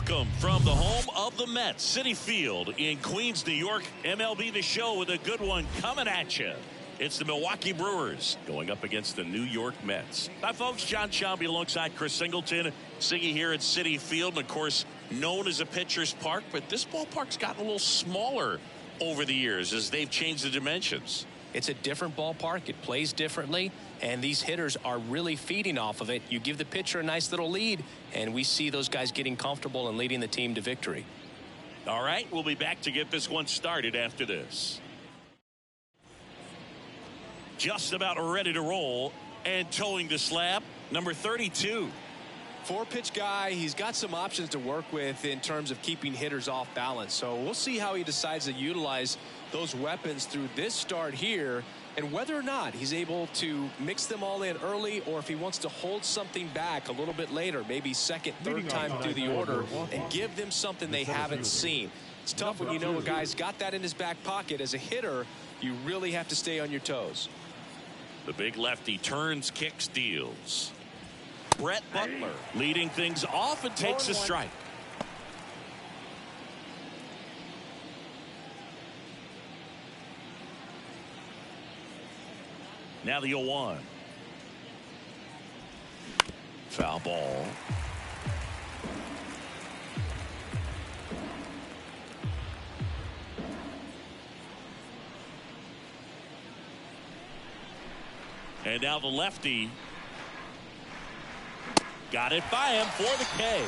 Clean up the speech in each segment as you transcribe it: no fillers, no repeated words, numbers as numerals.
Welcome from the home of the Mets, Citi Field in Queens, New York. MLB The Show with a good one coming at you. It's the Milwaukee Brewers going up against the New York Mets. Hi, folks. John Shelby alongside Chris Singleton. Siggy here at Citi Field, and of course, known as a pitcher's park, but this ballpark's gotten a little smaller over the years as they've changed the dimensions. It's a different ballpark. It plays differently, and these hitters are really feeding off of it. You give the pitcher a nice little lead, and we see those guys getting comfortable and leading the team to victory. All right, we'll be back to get this one started after this. Just about ready to roll and towing the slab, number 32. Four-pitch guy. He's got some options to work with in terms of keeping hitters off balance. So we'll see how he decides to utilize those weapons through this start here, and whether or not he's able to mix them all in early, or if he wants to hold something back a little bit later, maybe second, third time through the order, and give them something they haven't seen. It's tough when you know a guy's got that in his back pocket. As a hitter, you really have to stay on your toes. The big lefty turns, kicks, deals. Brett Butler leading things off and takes a strike. Now the 0-1. Foul ball. And now the lefty. Got it by him for the K.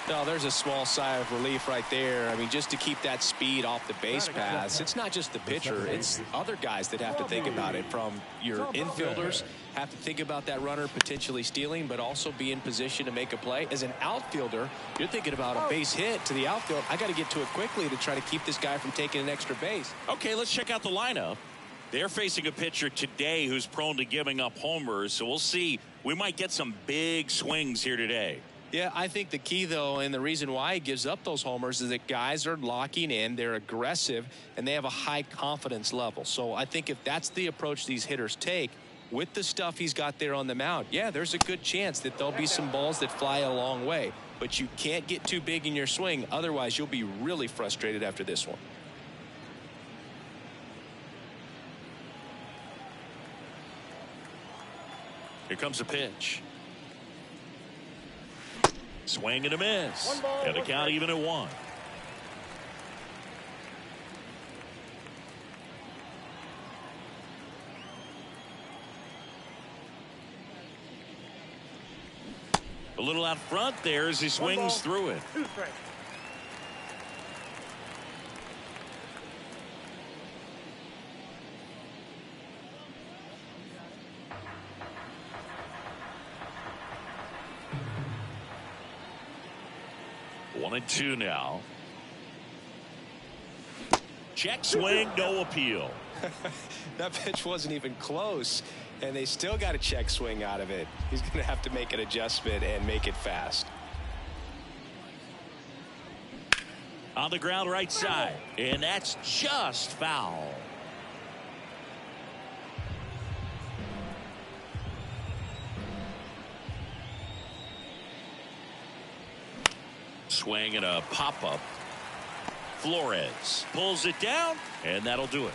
No, there's a small sigh of relief right there. I mean, just to keep that speed off the base paths. It's not just the pitcher. It's other guys that have to think about it. From your infielders have to think about that runner potentially stealing, but also be in position to make a play. As an outfielder, you're thinking about a base hit to the outfield. I got to get to it quickly to try to keep this guy from taking an extra base. Okay, let's check out the lineup. They're facing a pitcher today who's prone to giving up homers, so we'll see. We might get some big swings here today. Yeah, I think the key, though, and the reason why he gives up those homers is that guys are locking in, they're aggressive, and they have a high confidence level. So I think if that's the approach these hitters take with the stuff he's got there on the mound, yeah, there's a good chance that there'll be some balls that fly a long way. But you can't get too big in your swing, otherwise you'll be really frustrated after this one. Here comes a pitch. Swing and a miss. And the count even at 1. A little out front there as he swings through it. 2 strikes. One and 2 now. Check swing, no appeal. That pitch wasn't even close, and they still got a check swing out of it. He's going to have to make an adjustment and make it fast. On the ground right side, and that's just foul. Swing and a pop-up. Flores pulls it down, and that'll do it.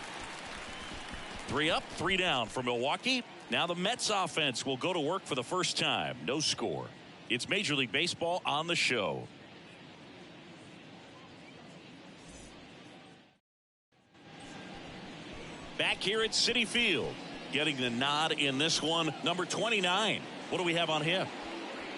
3 up, 3 down for Milwaukee. Now the Mets offense will go to work for the first time. No score. It's Major League Baseball on the show. Back here at Citi Field, getting the nod in this one, number 29. What do we have on him?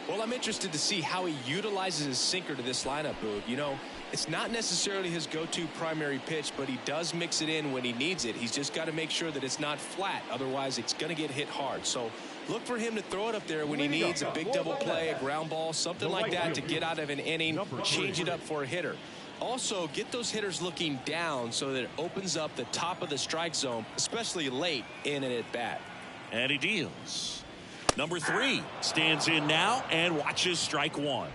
Well, I'm interested to see how he utilizes his sinker to this lineup, Boog. You know, it's not necessarily his go-to primary pitch, but he does mix it in when he needs it. He's just got to make sure that it's not flat. Otherwise, it's going to get hit hard. So look for him to throw it up there when he needs a big double play, a ground ball, something like that to get out of an inning, change it up for a hitter. Also, get those hitters looking down so that it opens up the top of the strike zone, especially late in an at-bat. And he deals. Number 3 stands in now and watches strike 1.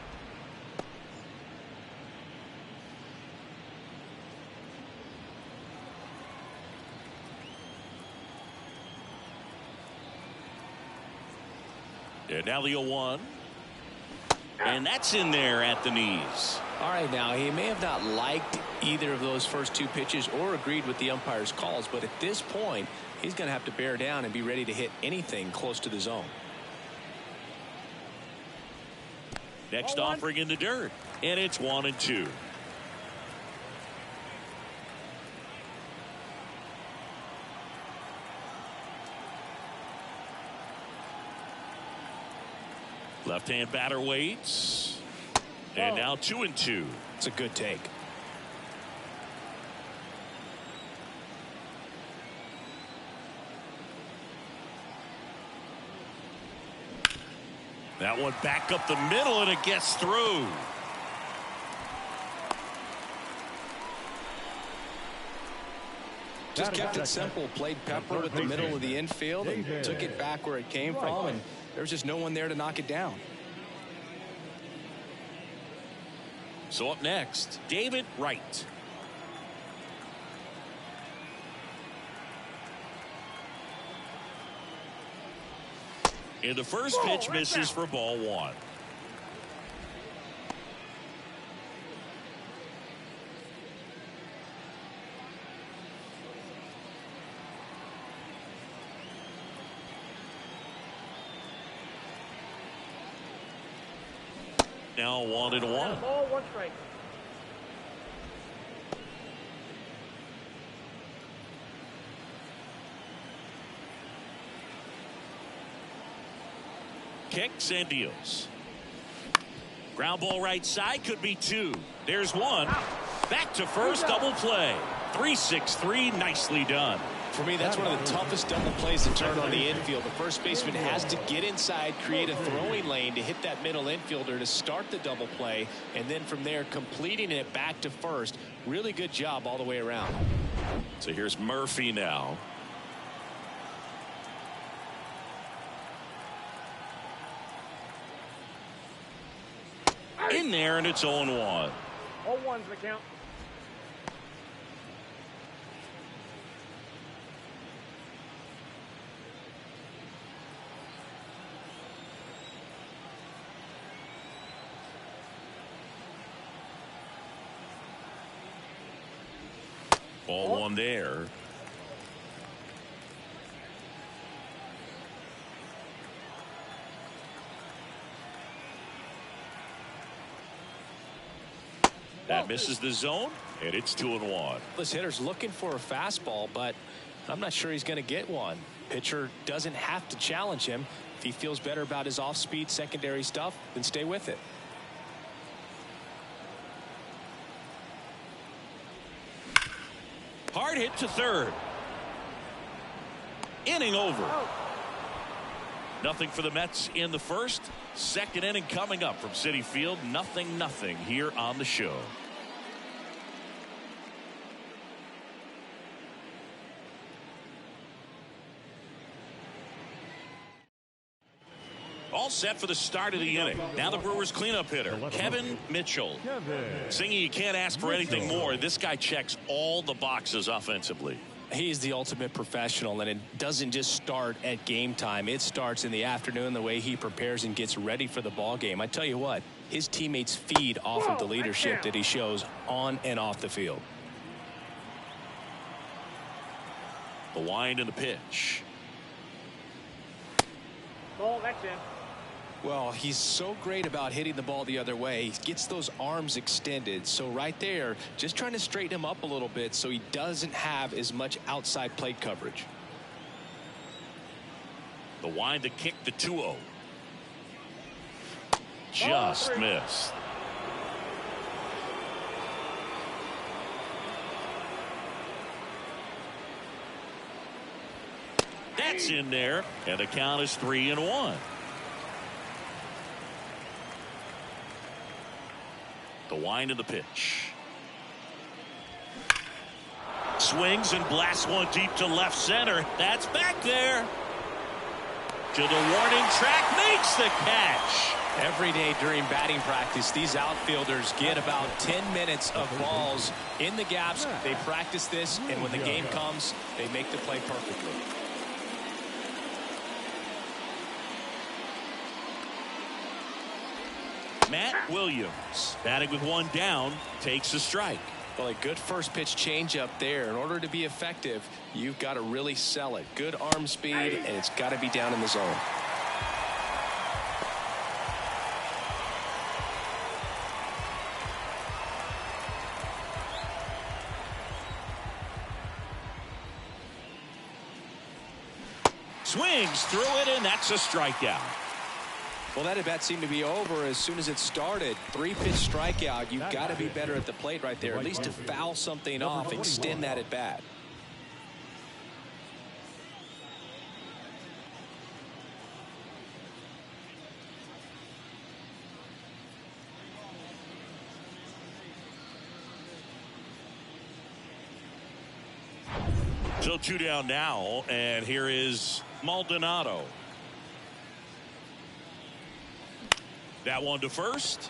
And now the 0-1. And that's in there at the knees. All right, now he may have not liked either of those first two pitches or agreed with the umpire's calls, but at this point he's going to have to bear down and be ready to hit anything close to the zone. Next offering in the dirt, and it's 1-2. Left-hand batter waits. And now 2-2. It's a good take. That one back up the middle, and it gets through. Just kept it simple. Played pepper with the middle of the infield and took it back where it came from, and there's just no one there to knock it down. So up next, David Wright. And the first pitch misses for ball one. Now 1-1. Ball, 1 strike. Kicks and deals. Ground ball right side, could be 2. There's 1. Back to first, double play. 3-6-3, nicely done. For me, that's one of the toughest double plays to turn on the infield. The first baseman has to get inside, create a throwing lane to hit that middle infielder to start the double play, and then from there completing it back to first. Really good job all the way around. So here's Murphy now. In there, and it's 0-1. All ones the count. Ball 1 there. That misses the zone, and it's 2-1. This hitter's looking for a fastball, but I'm not sure he's going to get one. Pitcher doesn't have to challenge him. If he feels better about his off-speed secondary stuff, then stay with it. Hard hit to third. Inning over. Nothing for the Mets in the first. Second inning coming up from Citi Field. 0-0 here on the show. All set for the start of the inning. Now the Brewers cleanup hitter, Kevin Mitchell. Singy, you can't ask for anything more. This guy checks all the boxes offensively. He's the ultimate professional, and it doesn't just start at game time. It starts in the afternoon, the way he prepares and gets ready for the ball game. I tell you what, his teammates feed off of the leadership that he shows on and off the field. The wind and the pitch. Ball, that's in. Well, he's so great about hitting the ball the other way. He gets those arms extended. So right there, just trying to straighten him up a little bit so he doesn't have as much outside plate coverage. The wind to kick the 2-0. Just missed. That's in there, and the count is 3-1. The wind of the pitch. Swings and blasts one deep to left center. That's back there. To the warning track, makes the catch. Every day during batting practice, these outfielders get about 10 minutes of balls in the gaps. They practice this, and when the game comes, they make the play perfectly. Matt Williams, batting with one down, takes a strike. Well, a good first pitch changeup there. In order to be effective, you've got to really sell it. Good arm speed, and it's got to be down in the zone. Swings through it, and that's a strikeout. Well, that at bat seemed to be over as soon as it started. 3-pitch strikeout. You've got to be better at the plate right there, at least to foul something off, extend that at bat. So 2 down now, and here is Maldonado. That one to first.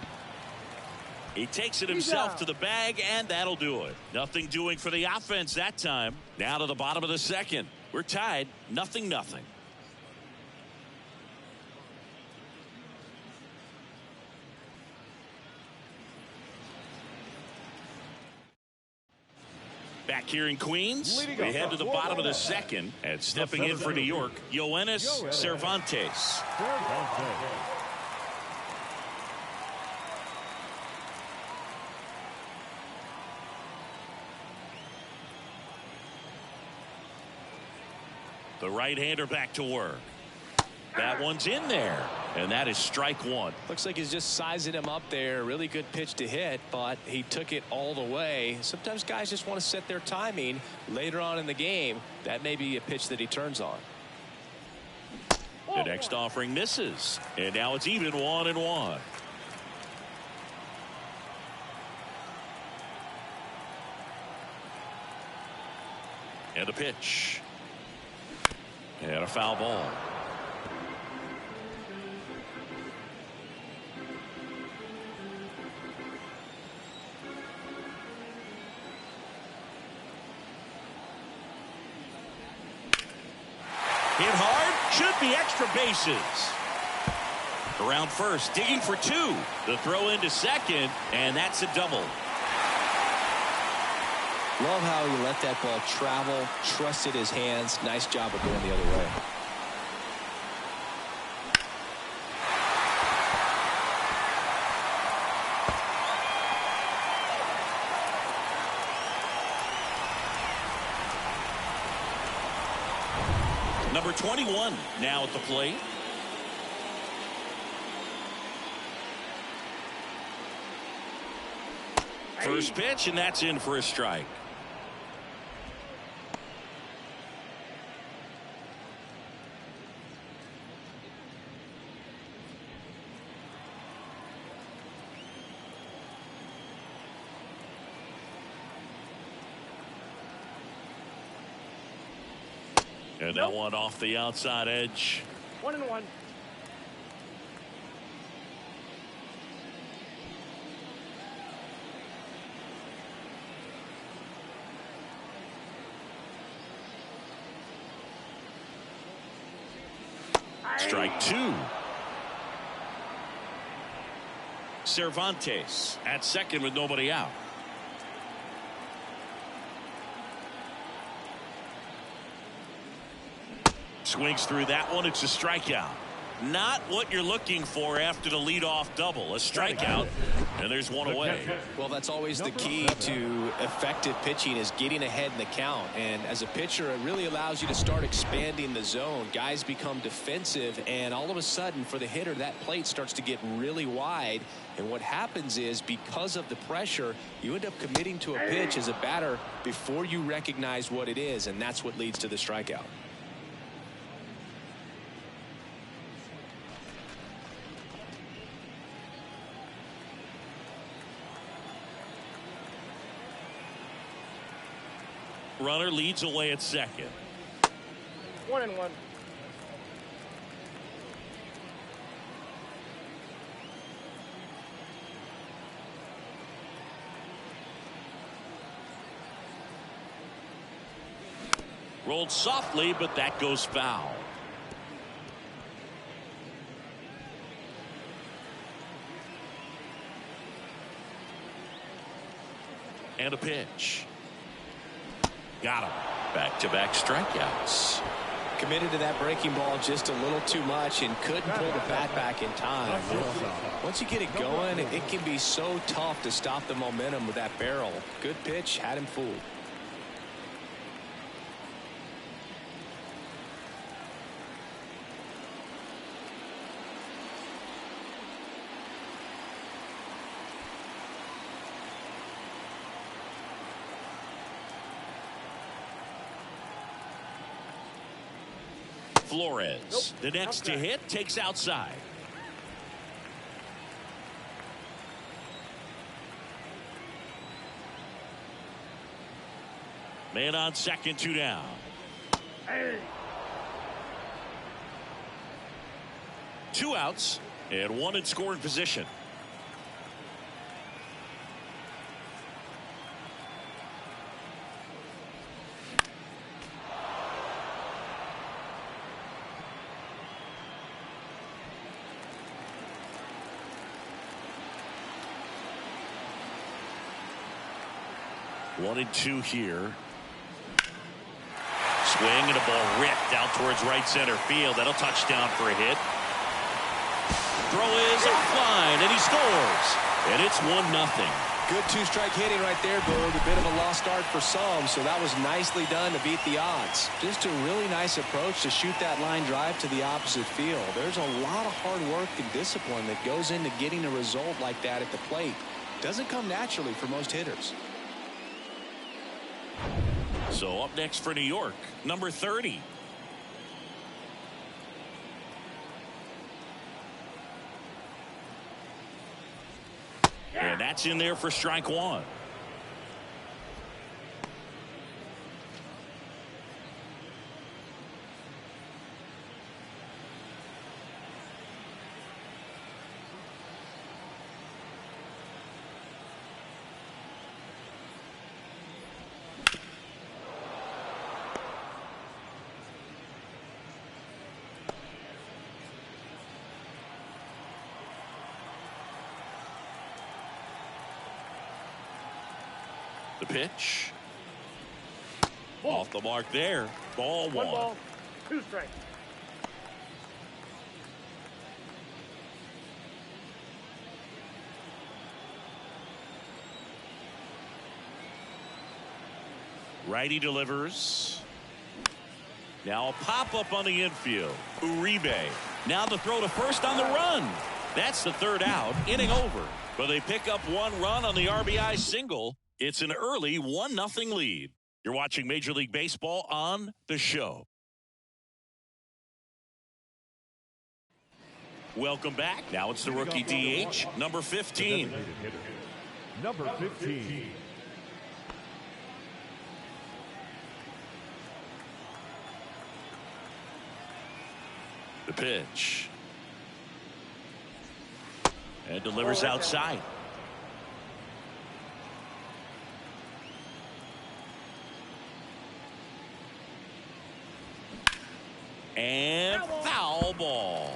He takes it himself to the bag, and that'll do it. Nothing doing for the offense that time. Now to the bottom of the second. We're tied, 0-0. Back here in Queens, we head to the bottom of the second, and stepping in for New York, Yoenis Cervantes. The right-hander back to work. That one's in there, and that is strike one. Looks like he's just sizing him up there. Really good pitch to hit, but he took it all the way. Sometimes guys just want to set their timing later on in the game. That may be a pitch that he turns on. The next offering misses, and now it's even 1-1. And a pitch. And a foul ball. Hit hard, should be extra bases. Around first, digging for two. The throw into second, and that's a double. Love how he let that ball travel, trusted his hands. Nice job of going the other way. Number 21 now at the plate. First pitch, and that's in for a strike. And that one off the outside edge. 1-1. Strike two. Cervantes at second with nobody out. Swings through that one. It's a strikeout. Not what you're looking for after the leadoff double. A strikeout, and there's one away. Well, that's always the key to effective pitching, is getting ahead in the count. And as a pitcher, it really allows you to start expanding the zone. Guys become defensive, and all of a sudden, for the hitter, that plate starts to get really wide. And what happens is, because of the pressure, you end up committing to a pitch as a batter before you recognize what it is, and that's what leads to the strikeout. Runner leads away at second. 1-1. Rolled softly, but that goes foul. And a pitch. Got him. Back-to-back strikeouts. Committed to that breaking ball just a little too much and couldn't pull the bat back in time. Once you get it going, it can be so tough to stop the momentum with that barrel. Good pitch, had him fooled. Flores, the next to hit, takes outside. Man on second, 2 down. Hey. 2 outs and 1 in scoring position. One and 2 here. Swing and a ball ripped out towards right center field. That'll touchdown for a hit. Throw is offline and he scores. And it's 1-0. Good 2-strike hitting right there, Boog. A bit of a lost start for some, so that was nicely done to beat the odds. Just a really nice approach to shoot that line drive to the opposite field. There's a lot of hard work and discipline that goes into getting a result like that at the plate. Doesn't come naturally for most hitters. So up next for New York, number 30. And that's in there for strike 1. The pitch. Off the mark there. Ball 1. 1 ball, 2 strikes. Righty delivers. Now a pop-up on the infield. Uribe. Now the throw to first on the run. That's the 3rd out. Inning over. But they pick up 1 run on the RBI single. It's an early 1-0 lead. You're watching Major League Baseball on The Show. Welcome back. Now it's the rookie DH, number 15. Number 15. The pitch. And delivers outside. And foul ball.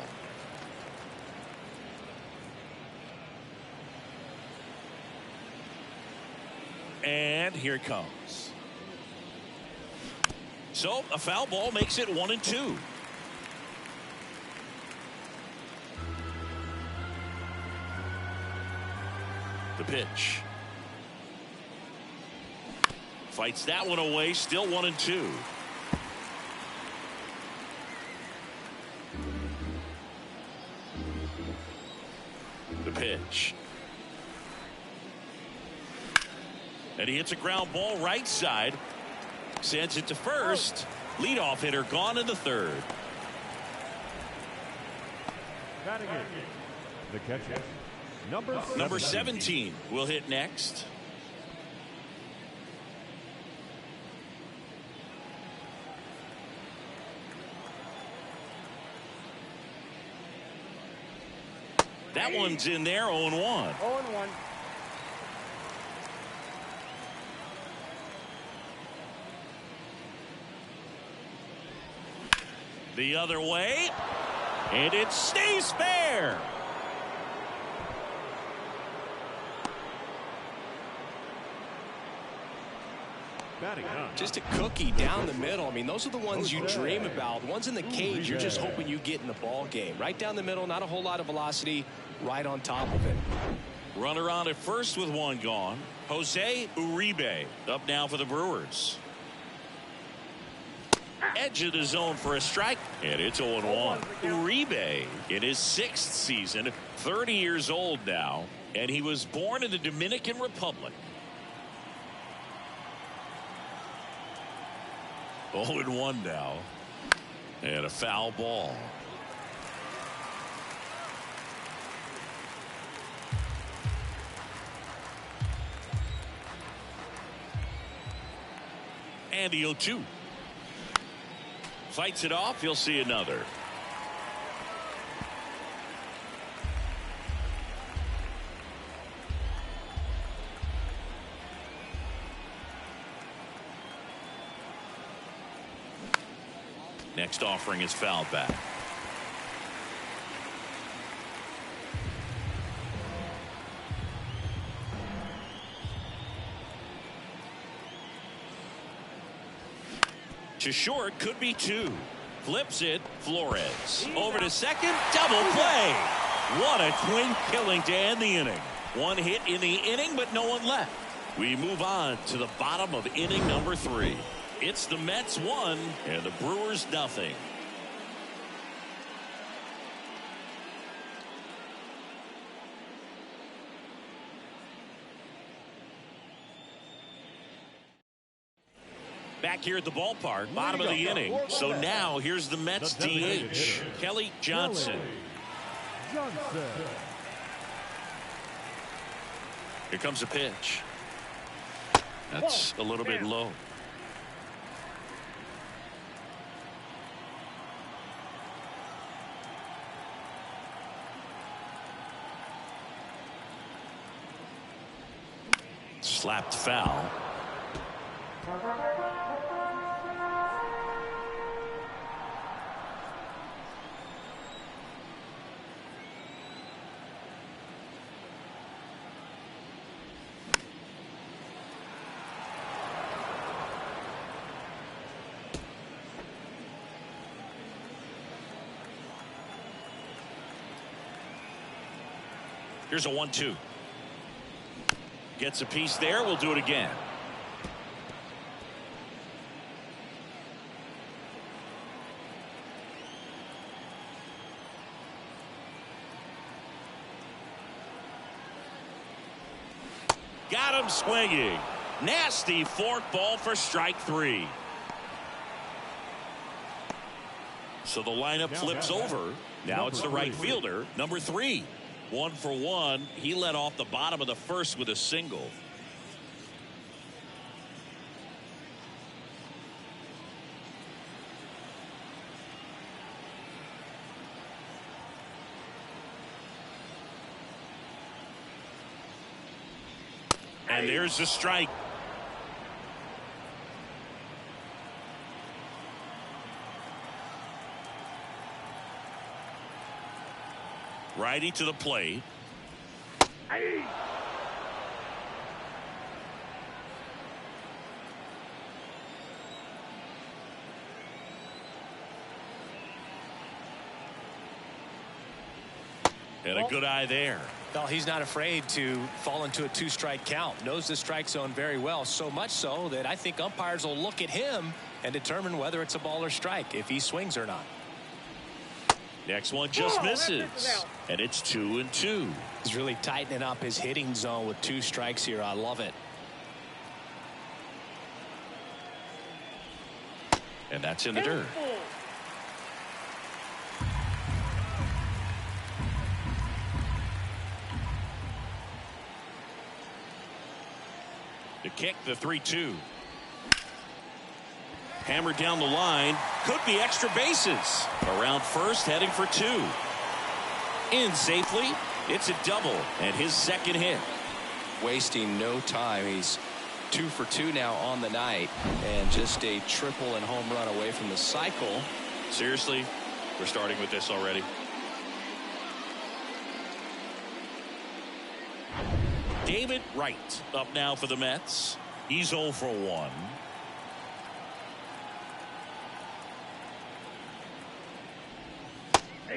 And here it comes. So a foul ball makes it 1-2. The pitch. Fights that one away, still 1-2. The pitch. And he hits a ground ball right side. Sends it to first. Leadoff hitter gone in the 3rd. Batting it. The catcher. Number 17 will hit next. That one's in there, 0-1. 0-1. The other way. And it stays fair. Batting ninth. Just a cookie down the middle. I mean, those are the ones you dream about. Ones in the cage, you're just hoping you get in the ball game. Right down the middle, not a whole lot of velocity, right on top of it. Runner on at first with one gone. Jose Uribe up now for the Brewers. Edge of the zone for a strike, and it's 0-1. Uribe in his 6th season, 30 years old now, and he was born in the Dominican Republic. 0-1 now, and a foul ball. And the 0-2. Fights it off. You'll see another. Next offering is fouled back. To short, could be 2. Flips it, Flores. Over to second, double play. What a twin killing to end the inning. One hit in the inning, but no one left. We move on to the bottom of inning number 3. It's the Mets 1 and the Brewers nothing. Back here at the ballpark, bottom of the inning. So now here's the Mets DH, Kelly Johnson. Here comes a pitch. That's a little bit low. Slapped foul. Here's a 1-2. Gets a piece there. We'll do it again. Got him swinging. Nasty fork ball for strike 3. So the lineup flips over. Now it's the right fielder, number 3. 1 for 1. He led off the bottom of the first with a single. And there's the strike. Righty to the plate. And a good eye there. Well, he's not afraid to fall into a 2-strike count. Knows the strike zone very well. So much so that I think umpires will look at him and determine whether it's a ball or strike, if he swings or not. Next one just misses. And it's 2-2. He's really tightening up his hitting zone with 2 strikes here. I love it. And that's in the dirt. The kick, the 3-2. Hammered down the line. Could be extra bases. Around first, heading for 2. In safely. It's a double and his second hit. Wasting no time. He's 2 for 2 now on the night, and just a triple and home run away from the cycle. Seriously, we're starting with this already. David Wright up now for the Mets. He's 0 for 1.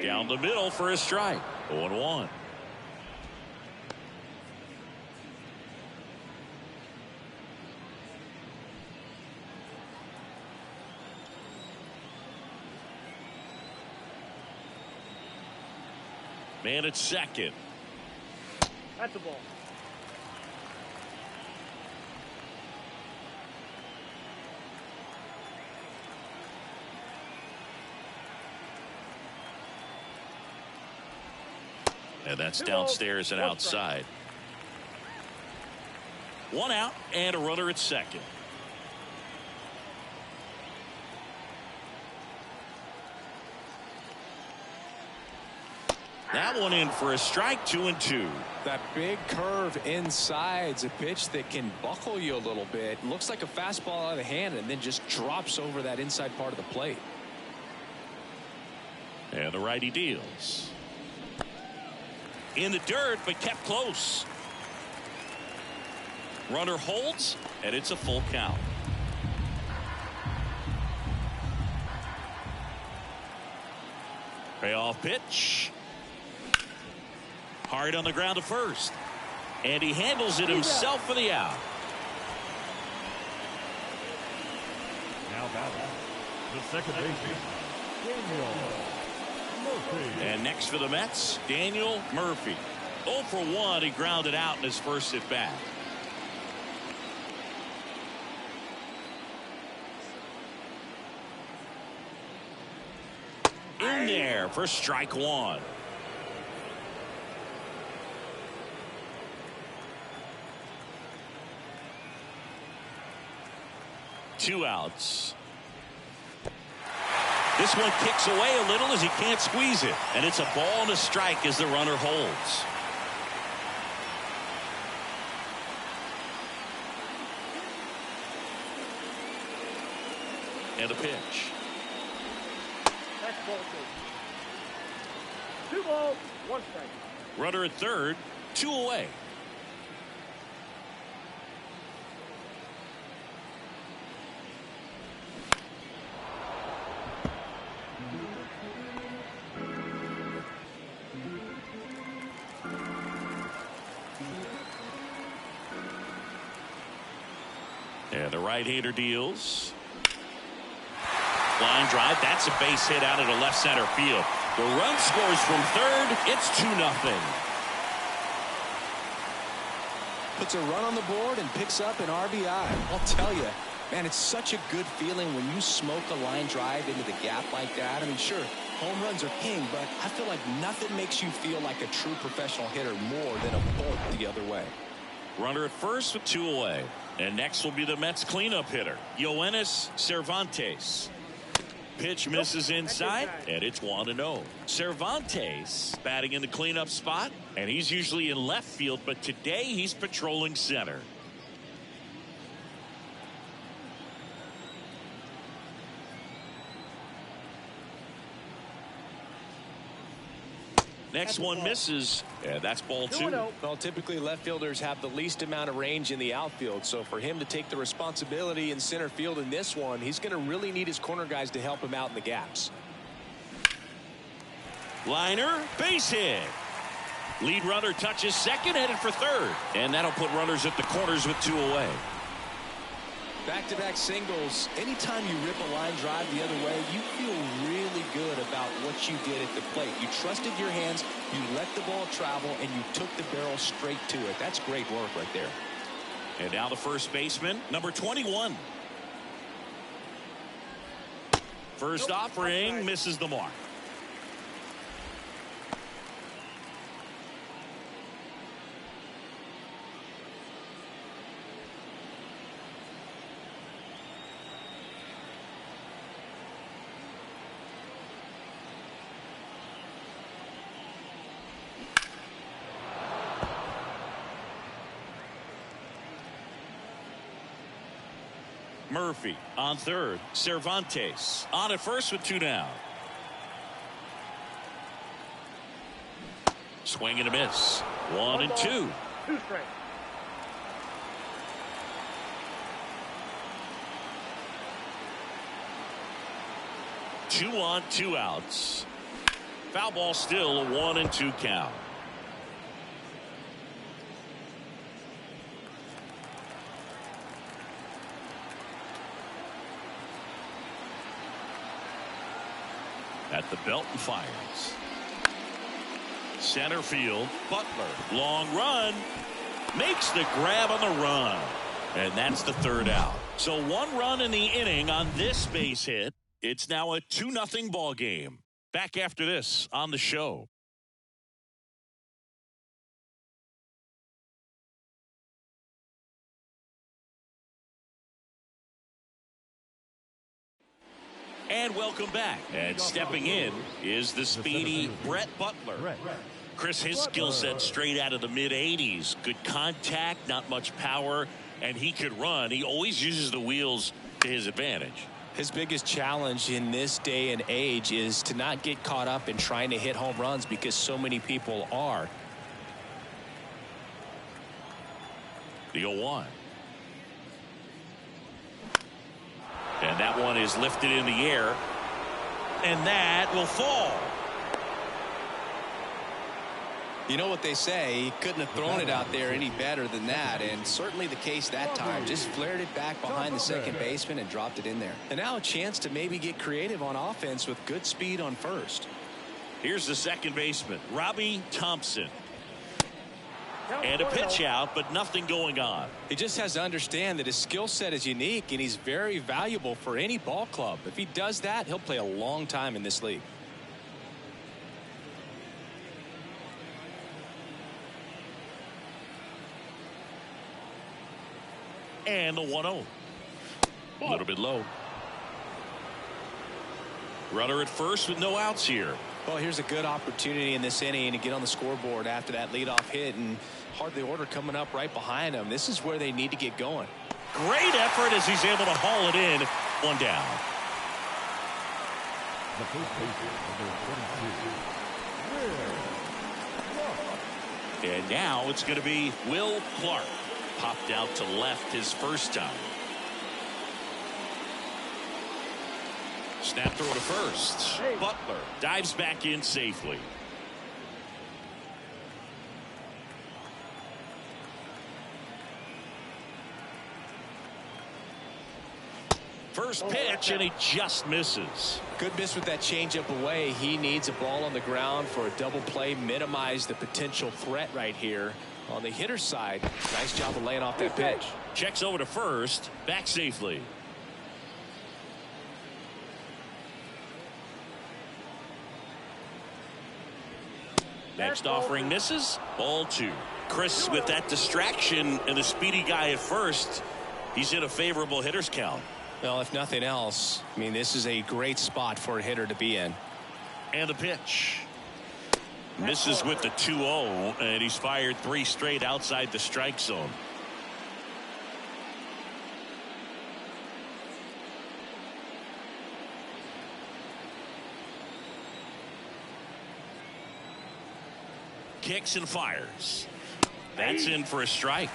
Down the middle for a strike. 0-1. Man at second. That's a ball. And that's downstairs and outside. 1 out and a runner at second. That one in for a strike. 2-2. That big curve inside's a pitch that can buckle you a little bit. Looks like a fastball out of the hand and then just drops over that inside part of the plate. And the righty deals. In the dirt, but kept close. Runner holds, and it's a full count. Payoff pitch. Hard on the ground to first. And he handles it himself for the out. Now batting, the second baseman, Daniel Murphy. And next for the Mets, Daniel Murphy. 0 for 1. He grounded out in his first at bat. In there for strike 1. Two outs. This one kicks away a little as he can't squeeze it. And it's a ball and a strike as the runner holds. And a pitch. That's ball 2. 2 balls, 1 strike. Runner at third, 2 away. And the right-hander deals. Line drive. That's a base hit out into left center field. The run scores from third. It's 2-0. Puts a run on the board and picks up an RBI. I'll tell you, man, it's such a good feeling when you smoke a line drive into the gap like that. I mean, sure, home runs are king, but I feel like nothing makes you feel like a true professional hitter more than a bolt the other way. Runner at first with 2 away. And next will be the Mets cleanup hitter, Yoenis Cervantes. Pitch misses inside, and it's 1-0. Cervantes batting in the cleanup spot, and he's usually in left field, but today he's patrolling center. Next one misses, and that's ball 2. Well, typically left fielders have the least amount of range in the outfield, so for him to take the responsibility in center field in this one, he's going to really need his corner guys to help him out in the gaps. Liner, base hit. Lead runner touches second, headed for third, and that'll put runners at the corners with 2 away. Back-to-back singles. Anytime you rip a line drive the other way, you feel really good about what you did at the plate. You trusted your hands, you let the ball travel, and you took the barrel straight to it. That's great work right there. And now the first baseman, number 21. First offering misses the mark. Murphy on third. Cervantes on at first with 2 down. Swing and a miss. 1-2. 2 strikes. Two on, 2 outs. Foul ball, still a 1-2 count. At the belt and fires. Center field, Butler. Long run. Makes the grab on the run. And that's the third out. So 1 run in the inning on this base hit. It's now a 2-0 ball game. Back after this on the show. And welcome back. And stepping in is the speedy Brett Butler. Chris, his skill set straight out of the mid-80s. Good contact, not much power, and he could run. He always uses the wheels to his advantage. His biggest challenge in this day and age is to not get caught up in trying to hit home runs because so many people are. The 0-1. And that one is lifted in the air. And that will fall. You know what they say, he couldn't have thrown it out there any better than that, and certainly the case that time. Just flared it back behind the second baseman and dropped it in there. And now a chance to maybe get creative on offense with good speed on first. Here's the second baseman, Robbie Thompson. And a pitch out, but nothing going on. He just has to understand that his skill set is unique, and he's very valuable for any ball club. If he does that, he'll play a long time in this league. And the 1-0. A little bit low. Runner at first with no outs here. Well, here's a good opportunity in this inning to get on the scoreboard after that leadoff hit, and hardly order coming up right behind him. This is where they need to get going. Great effort as he's able to haul it in. 1 down. The first baseman, number 22, Will Clark. And now it's going to be Will Clark. Popped out to left his first time. Snap throw to first. Butler dives back in safely. First pitch, and he just misses. Good miss with that changeup away. He needs a ball on the ground for a double play, minimize the potential threat right here. On the hitter's side, nice job of laying off that pitch. Checks over to first, back safely. Next offering misses. Ball 2. Chris with that distraction and the speedy guy at first. He's in a favorable hitter's count. Well, if nothing else, I mean, this is a great spot for a hitter to be in. And the pitch. Misses with the 2-0, and he's fired 3 straight outside the strike zone. Kicks and fires. That's in for a strike.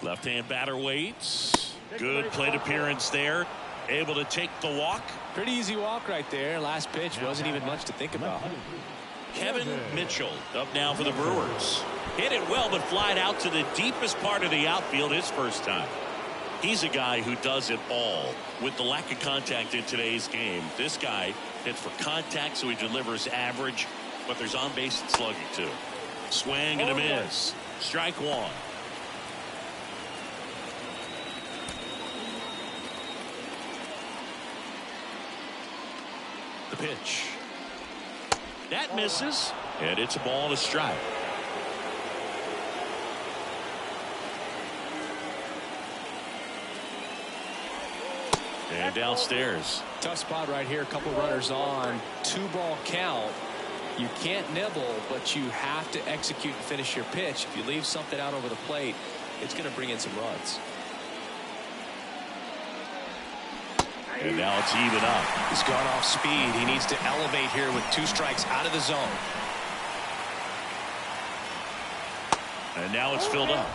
Left-hand batter waits. Good plate appearance there. Able to take the walk. Pretty easy walk right there. Last pitch wasn't even much to think about. Kevin Mitchell up now for the Brewers. Hit it well, but flied out to the deepest part of the outfield his first time. He's a guy who does it all. With the lack of contact in today's game, this guy hits for contact, so he delivers average, but there's on-base and slugging too. Swing and a miss. Strike 1. The pitch. That misses, and it's a ball and a strike. And downstairs. Tough spot right here. A couple runners on. 2-ball count. You can't nibble, but you have to execute and finish your pitch. If you leave something out over the plate, it's going to bring in some runs. And now it's even up. He's gone off speed. He needs to elevate here with 2 strikes out of the zone. And now it's filled up.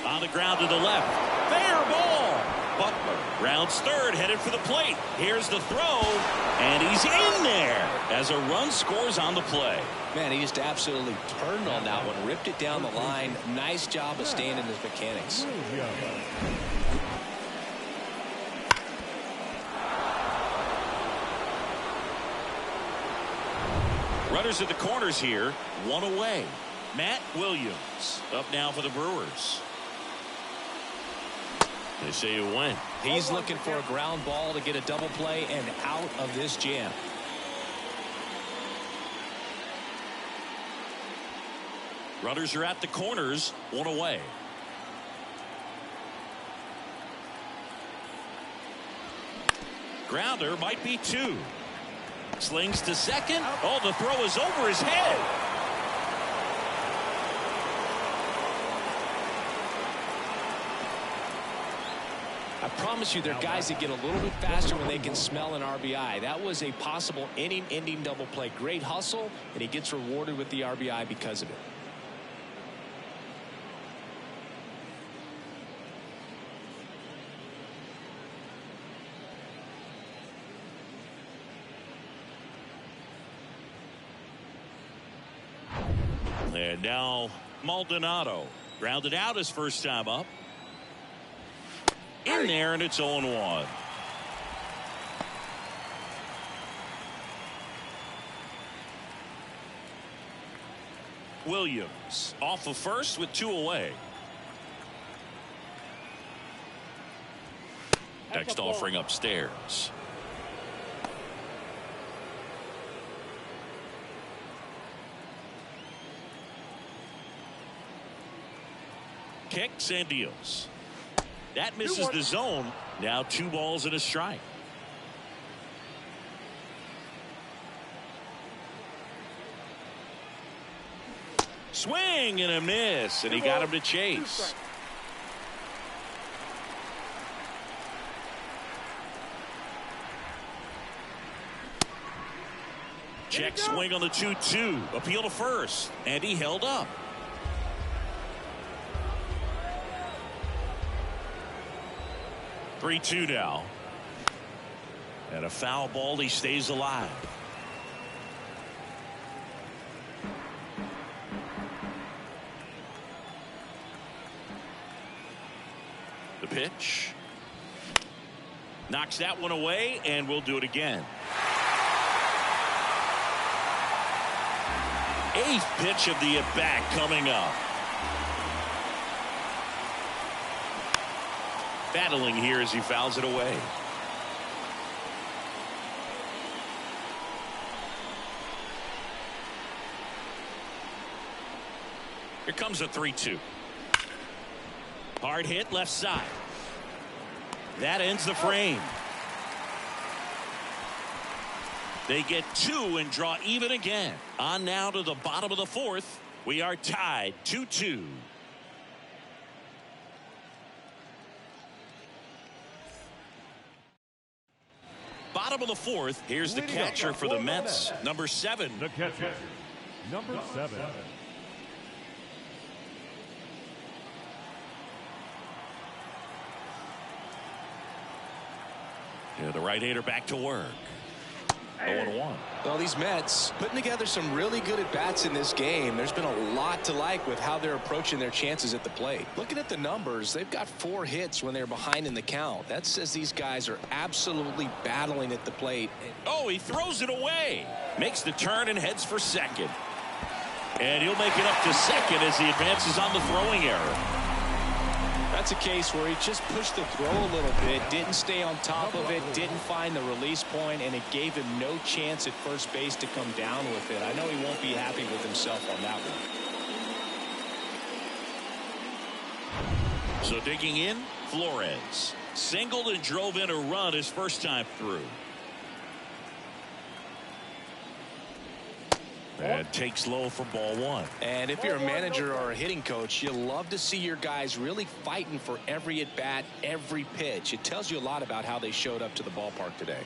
On the ground to the left. Fair ball. Butler rounds third, headed for the plate. Here's the throw, and he's in there as a run scores on the play. Man, he just absolutely turned on that one, ripped it down the line. Nice job of staying in his mechanics. Runners at the corners here, one away. Matt Williams up now for the Brewers. They say it went. He's looking for a ground ball to get a double play and out of this jam. Runners are at the corners, one away. Grounder might be two. Slings to second. Oh, the throw is over his head. I promise you, there are guys that get a little bit faster when they can smell an RBI. That was a possible inning-ending double play. Great hustle, and he gets rewarded with the RBI because of it. And now Maldonado grounded out his first time up. In there, and it's 0-1. Williams off of first with two away. Next offering upstairs. Kicks and deals. That misses the zone. Now 2 balls and a strike. Swing and a miss, and he got him to chase. Check swing on the 2-2. Appeal to first, and he held up. Three-two now. And a foul ball. He stays alive. The pitch. Knocks that one away, and we'll do it again. 8th pitch of the at-bat coming up. Battling here as he fouls it away. Here comes a 3-2. Hard hit left side. That ends the frame. They get 2 and draw even again. On now to the bottom of the 4th. We are tied 2-2. Bottom of the 4th. Here's the catcher for the Mets, number 7. The catcher, number 7. Yeah, the right-hander back to work. 0-1. Well, these Mets putting together some really good at-bats in this game. There's been a lot to like with how they're approaching their chances at the plate. Looking at the numbers, they've got 4 hits when they're behind in the count. That says these guys are absolutely battling at the plate. Oh, he throws it away. Makes the turn and heads for second. And he'll make it up to second as he advances on the throwing error. That's a case where he just pushed the throw a little bit, didn't stay on top of it, didn't find the release point, and it gave him no chance at first base to come down with it. I know he won't be happy with himself on that one. So digging in, Flores singled and drove in a run his first time through. And takes low for ball one. And if you're a manager or a hitting coach, you love to see your guys really fighting for every at-bat, every pitch. It tells you a lot about how they showed up to the ballpark today.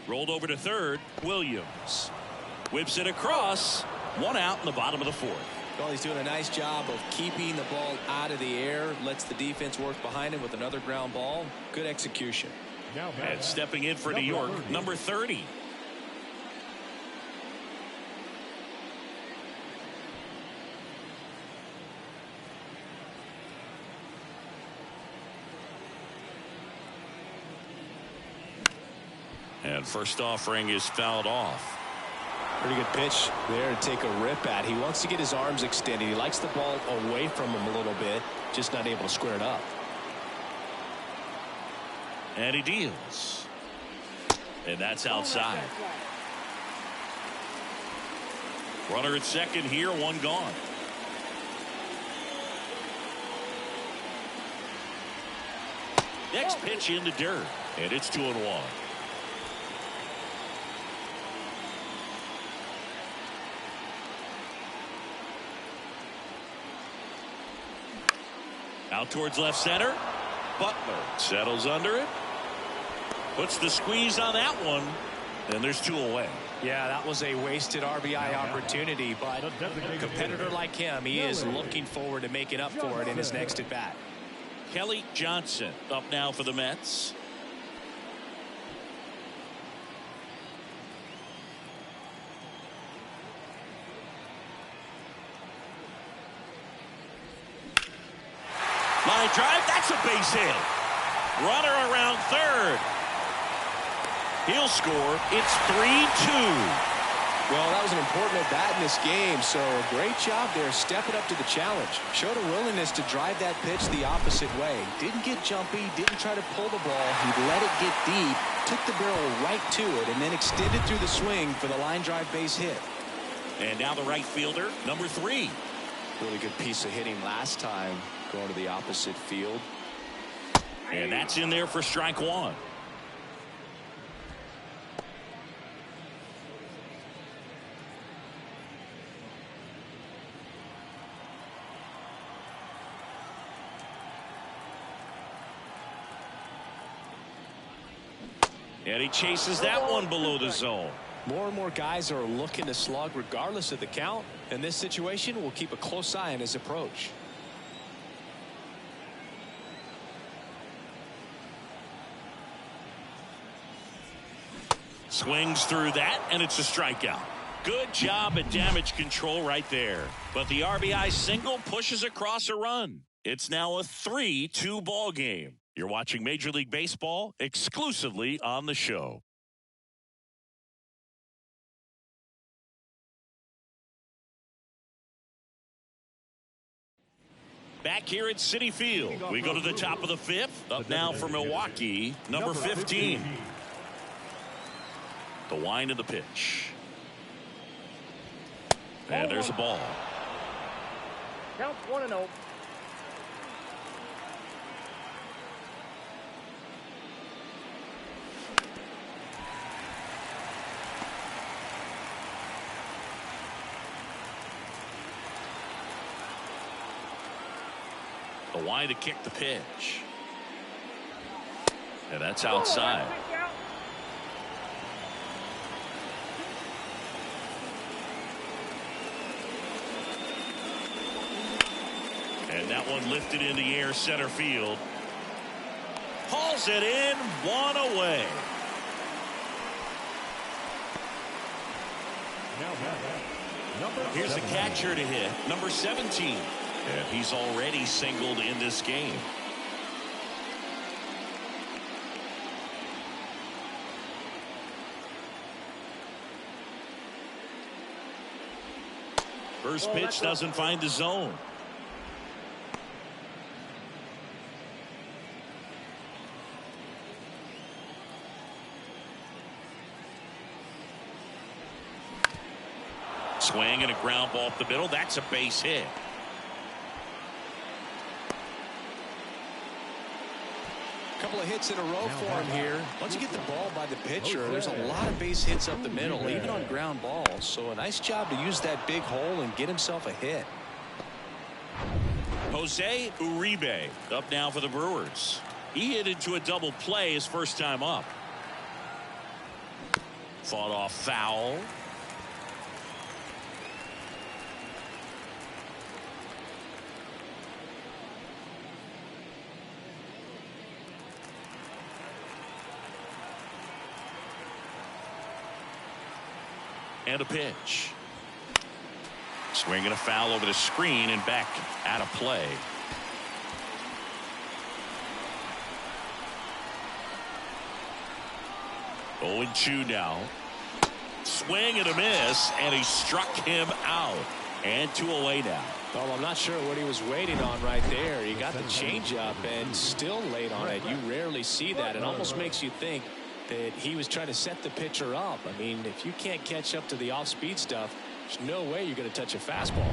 Rolled over to third. Williams whips it across. One out in the bottom of the fourth. Well, he's doing a nice job of keeping the ball out of the air. Lets the defense work behind him with another ground ball. Good execution. And stepping in for New York, number 30. And first offering is fouled off. Pretty good pitch there to take a rip at. He wants to get his arms extended. He likes the ball away from him a little bit, just not able to square it up. And he deals. And that's outside. Runner at second here, one gone. Next pitch in the dirt. And it's 2-1. Out towards left center. Butler settles under it. Puts the squeeze on that one. And there's two away. Yeah, that was a wasted RBI opportunity, but a competitor like him, he is looking forward to making up for it in his next at bat. Kelly Johnson up now for the Mets. Line drive, that's a base hit. Runner around third. He'll score. It's 3-2. Well, that was an important at bat in this game, so a great job there stepping up to the challenge. Showed a willingness to drive that pitch the opposite way. Didn't get jumpy, didn't try to pull the ball. He let it get deep, took the barrel right to it, and then extended through the swing for the line drive base hit. And now the right fielder, number 3. Really good piece of hitting last time, going to the opposite field. And that's in there for strike one. And he chases that one below the zone. More and more guys are looking to slug regardless of the count. In this situation, we'll keep a close eye on his approach. Swings through that, and it's a strikeout. Good job at damage control right there. But the RBI single pushes across a run. It's now a 3-2 ball game. You're watching Major League Baseball exclusively on the show. Back here at Citi Field, we go to the top of the 5th. Up now for Milwaukee, number 15. The wind of the pitch. And there's a ball. Counts 1-0. The wind to kick the pitch. And that's outside. And that one lifted in the air center field. Hauls it in, one away. Here's the catcher to hit, number 17. And he's already singled in this game. First pitch doesn't find the zone. Swing and a ground ball up the middle. That's a base hit. Couple of hits in a row for him here. Once you get the ball by the pitcher, there's a lot of base hits up the middle, even on ground balls. So a nice job to use that big hole and get himself a hit. Jose Uribe up now for the Brewers. He hit into a double play his first time up. Fought off foul. And a pitch. Swinging a foul over the screen and back out of play. Oh, 0-2 now. Swing and a miss, and he struck him out. And 2 away now. Well, I'm not sure what he was waiting on right there. He got the changeup and still late on it. You rarely see that. It almost makes you think that he was trying to set the pitcher up. I mean, if you can't catch up to the off-speed stuff, there's no way you're going to touch a fastball.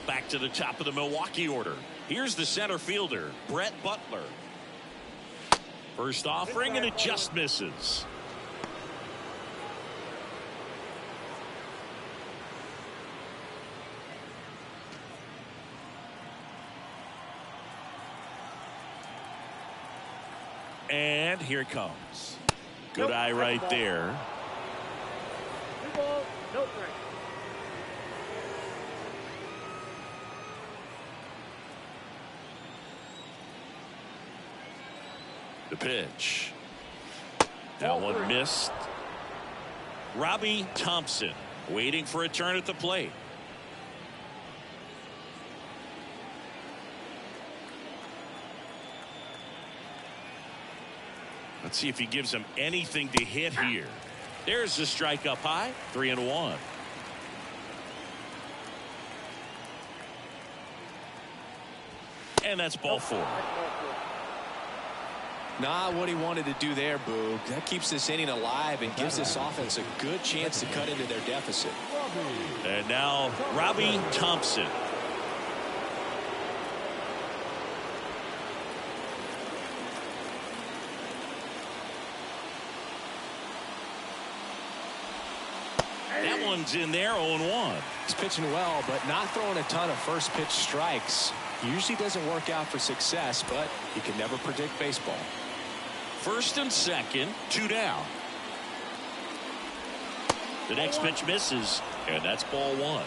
Back to the top of the Milwaukee order. Here's the center fielder, Brett Butler. First offering, and it just misses. And here it comes. Good eye right there. 2 balls, no strike. The pitch. That one missed. Robbie Thompson waiting for a turn at the plate. Let's see if he gives him anything to hit here. There's the strike up high. 3-1. And that's ball 4. Not what he wanted to do there, Boog. That keeps this inning alive and gives this offense a good chance to cut into their deficit. And now Robbie Thompson. That one's in there, 0-1. He's pitching well, but not throwing a ton of first pitch strikes. Usually doesn't work out for success, but you can never predict baseball. First and second, 2 down. The next pitch misses, and that's ball 1.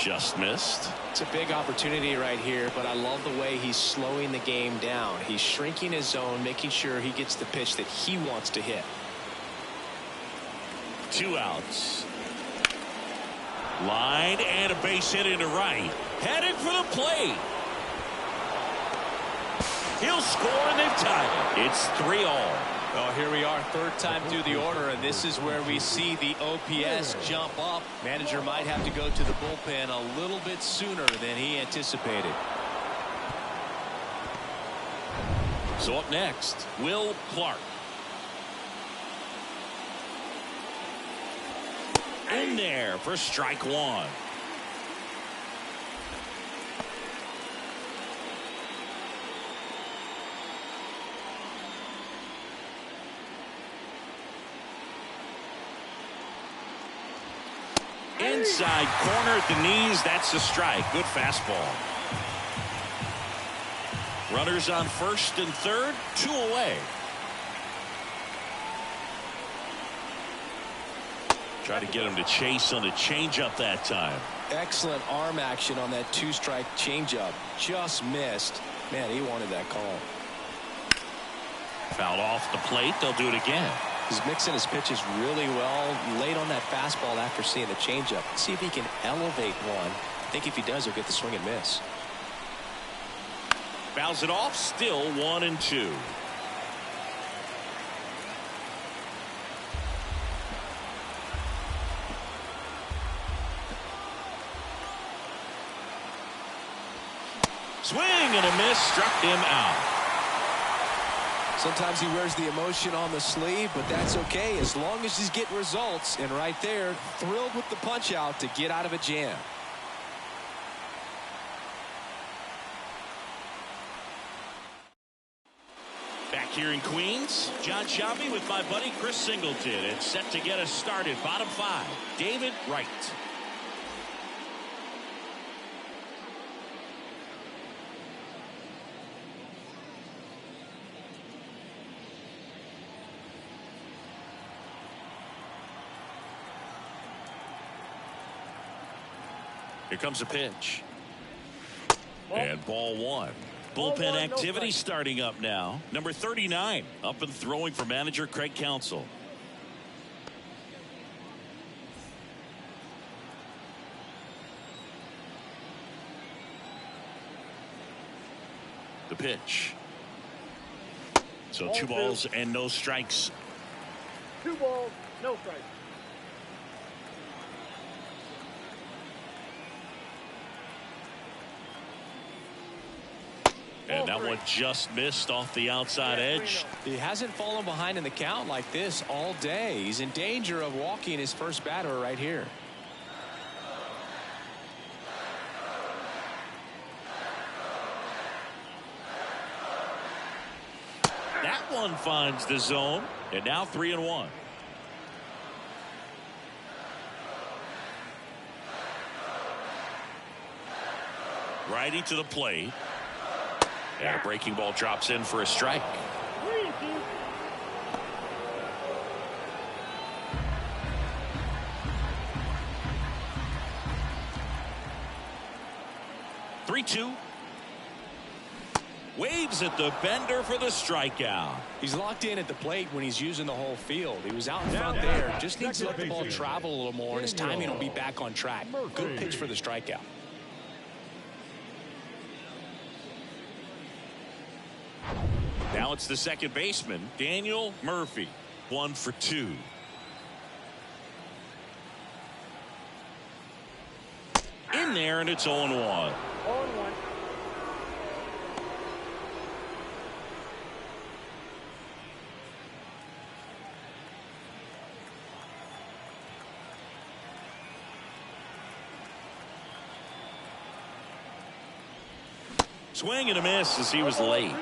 Just missed. It's a big opportunity right here, but I love the way he's slowing the game down. He's shrinking his zone, making sure he gets the pitch that he wants to hit. 2 outs. Line and a base hit into right. Headed for the plate. He'll score, and they've tied it. It's 3-all. Well, here we are, third time through the order, and this is where we see the OPS jump up. Manager might have to go to the bullpen a little bit sooner than he anticipated. So up next, Will Clark. In there for strike 1. Inside corner at the knees. That's the strike. Good fastball. Runners on first and third. 2 away. Try to get him to chase on the changeup that time. Excellent arm action on that 2-strike changeup. Just missed. Man, he wanted that call. Fouled off the plate. They'll do it again. He's mixing his pitches really well late on that fastball after seeing the changeup. Let's see if he can elevate one. I think if he does, he'll get the swing and miss. Fouls it off. Still 1-2. Swing and a miss. Struck him out. Sometimes he wears the emotion on the sleeve, but that's okay as long as he's getting results. And right there, thrilled with the punch out to get out of a jam. Back here in Queens, John Sciambi with my buddy Chris Singleton. It's set to get us started. Bottom 5, David Wright. Here comes a pitch. And ball 1. Bullpen activity starting up now. Number 39 up and throwing for manager Craig Counsell. The pitch. So 2 balls and no strikes. 2 balls, no strikes. And that one just missed off the outside edge. He hasn't fallen behind in the count like this all day. He's in danger of walking his first batter right here. That one finds the zone, and now 3-1. Righty to the plate. And a breaking ball drops in for a strike. 3-2. Waves at the bender for the strikeout. He's locked in at the plate when he's using the whole field. He was out in front there. Just needs to let the ball travel a little more, and his timing will be back on track. Good pitch for the strikeout. Now it's the second baseman, Daniel Murphy. 1 for 2. In there, and it's 0-1. 0-1. Swing and a miss as he was late.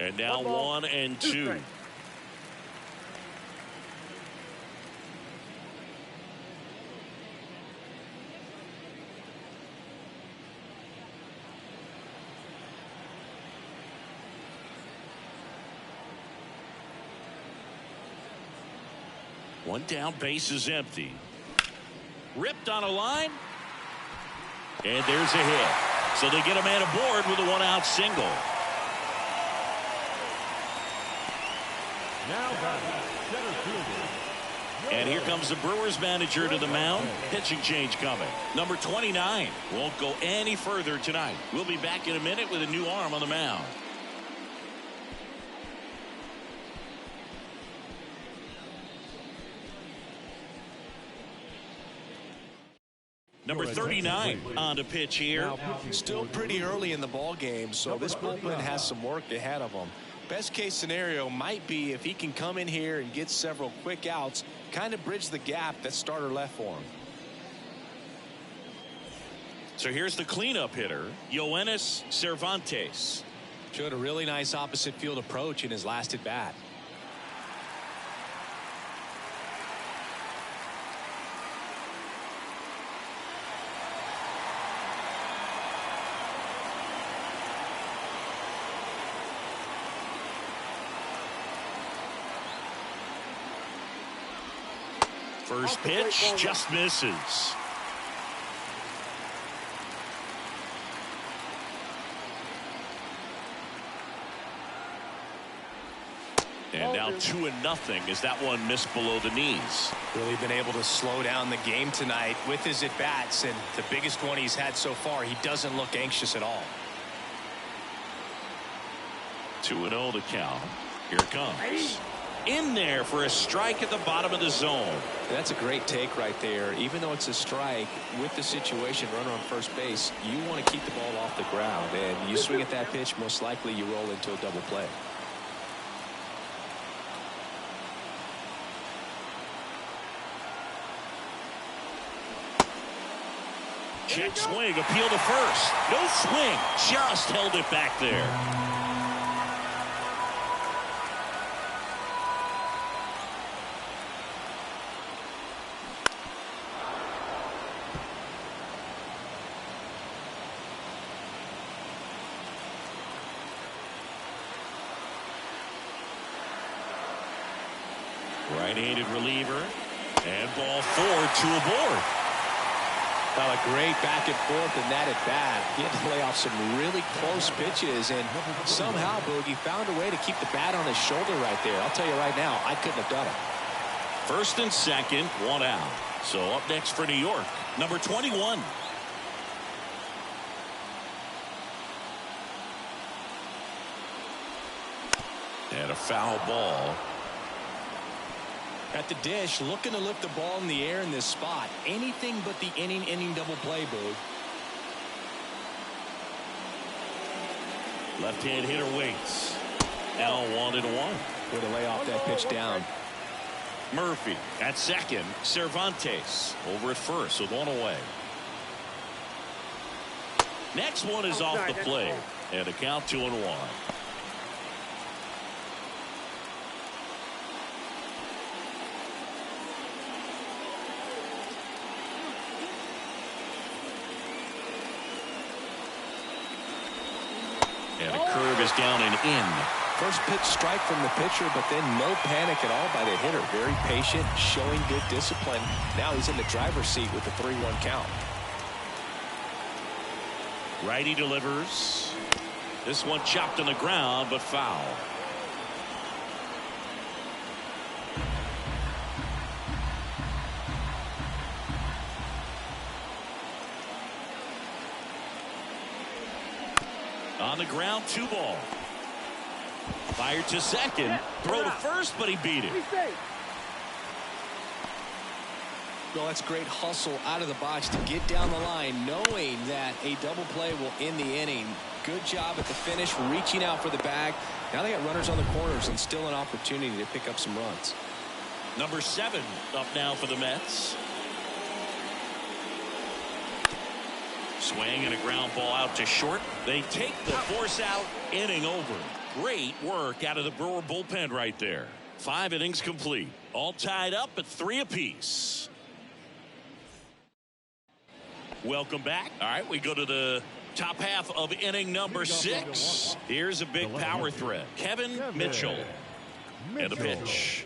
And now 1 and 2. One down, base is empty. Ripped on a line. And there's a hit. So they get a man aboard with a 1-out single. Now batting, center fielder. And here comes the Brewers manager to the mound. Pitching change coming. Number 29 won't go any further tonight. We'll be back in a minute with a new arm on the mound. Number 39 on to pitch here. Now, still pretty early in the ball game, so this bullpen has some work ahead of them. Best case scenario might be if he can come in here and get several quick outs, kind of bridge the gap that starter left for him. So here's the cleanup hitter, Yoenis Cervantes. Showed a really nice opposite field approach in his last at bat. First pitch just misses. And now 2-0 as that one missed below the knees. Really been able to slow down the game tonight with his at-bats, and the biggest one he's had so far, he doesn't look anxious at all. 2-0 to count. Here it comes. In there for a strike at the bottom of the zone. That's a great take right there. Even though it's a strike, with the situation, runner on first base, you want to keep the ball off the ground, and you swing at that pitch, most likely you roll into a double play. Check swing, appeal to first. No swing, just held it back there. Right-handed reliever, and ball 4, 2 aboard. Well, a great back and forth in that at bat. He had to play off some really close pitches, and somehow Boogie found a way to keep the bat on his shoulder right there. I'll tell you right now, I couldn't have done it. First and second, 1 out. So up next for New York, number 21. And a foul ball. At the dish, looking to lift the ball in the air in this spot. Anything but the inning double play, Boog. Left-hand hitter waits. Now 1-1. Way to lay off that pitch down. Murphy at second. Cervantes over at first with 1 away. Next one is off the plate. And a count 2-1. And a curve is down and in. First pitch strike from the pitcher, but then no panic at all by the hitter. Very patient, showing good discipline. Now he's in the driver's seat with the 3-1 count. Righty delivers. This one chopped on the ground, but foul. On the ground, 2 ball. Fired to second. Throw to first, but he beat it. Well, that's great hustle out of the box to get down the line, knowing that a double play will end the inning. Good job at the finish, reaching out for the bag. Now they got runners on the corners and still an opportunity to pick up some runs. Number 7 up now for the Mets. Swing and a ground ball out to short. They take the force out. Inning over. Great work out of the Brewer bullpen right there. 5 innings complete. All tied up at 3 apiece. Welcome back. All right, we go to the top half of inning number 6. Here's a big power threat. Kevin Mitchell. And a pitch.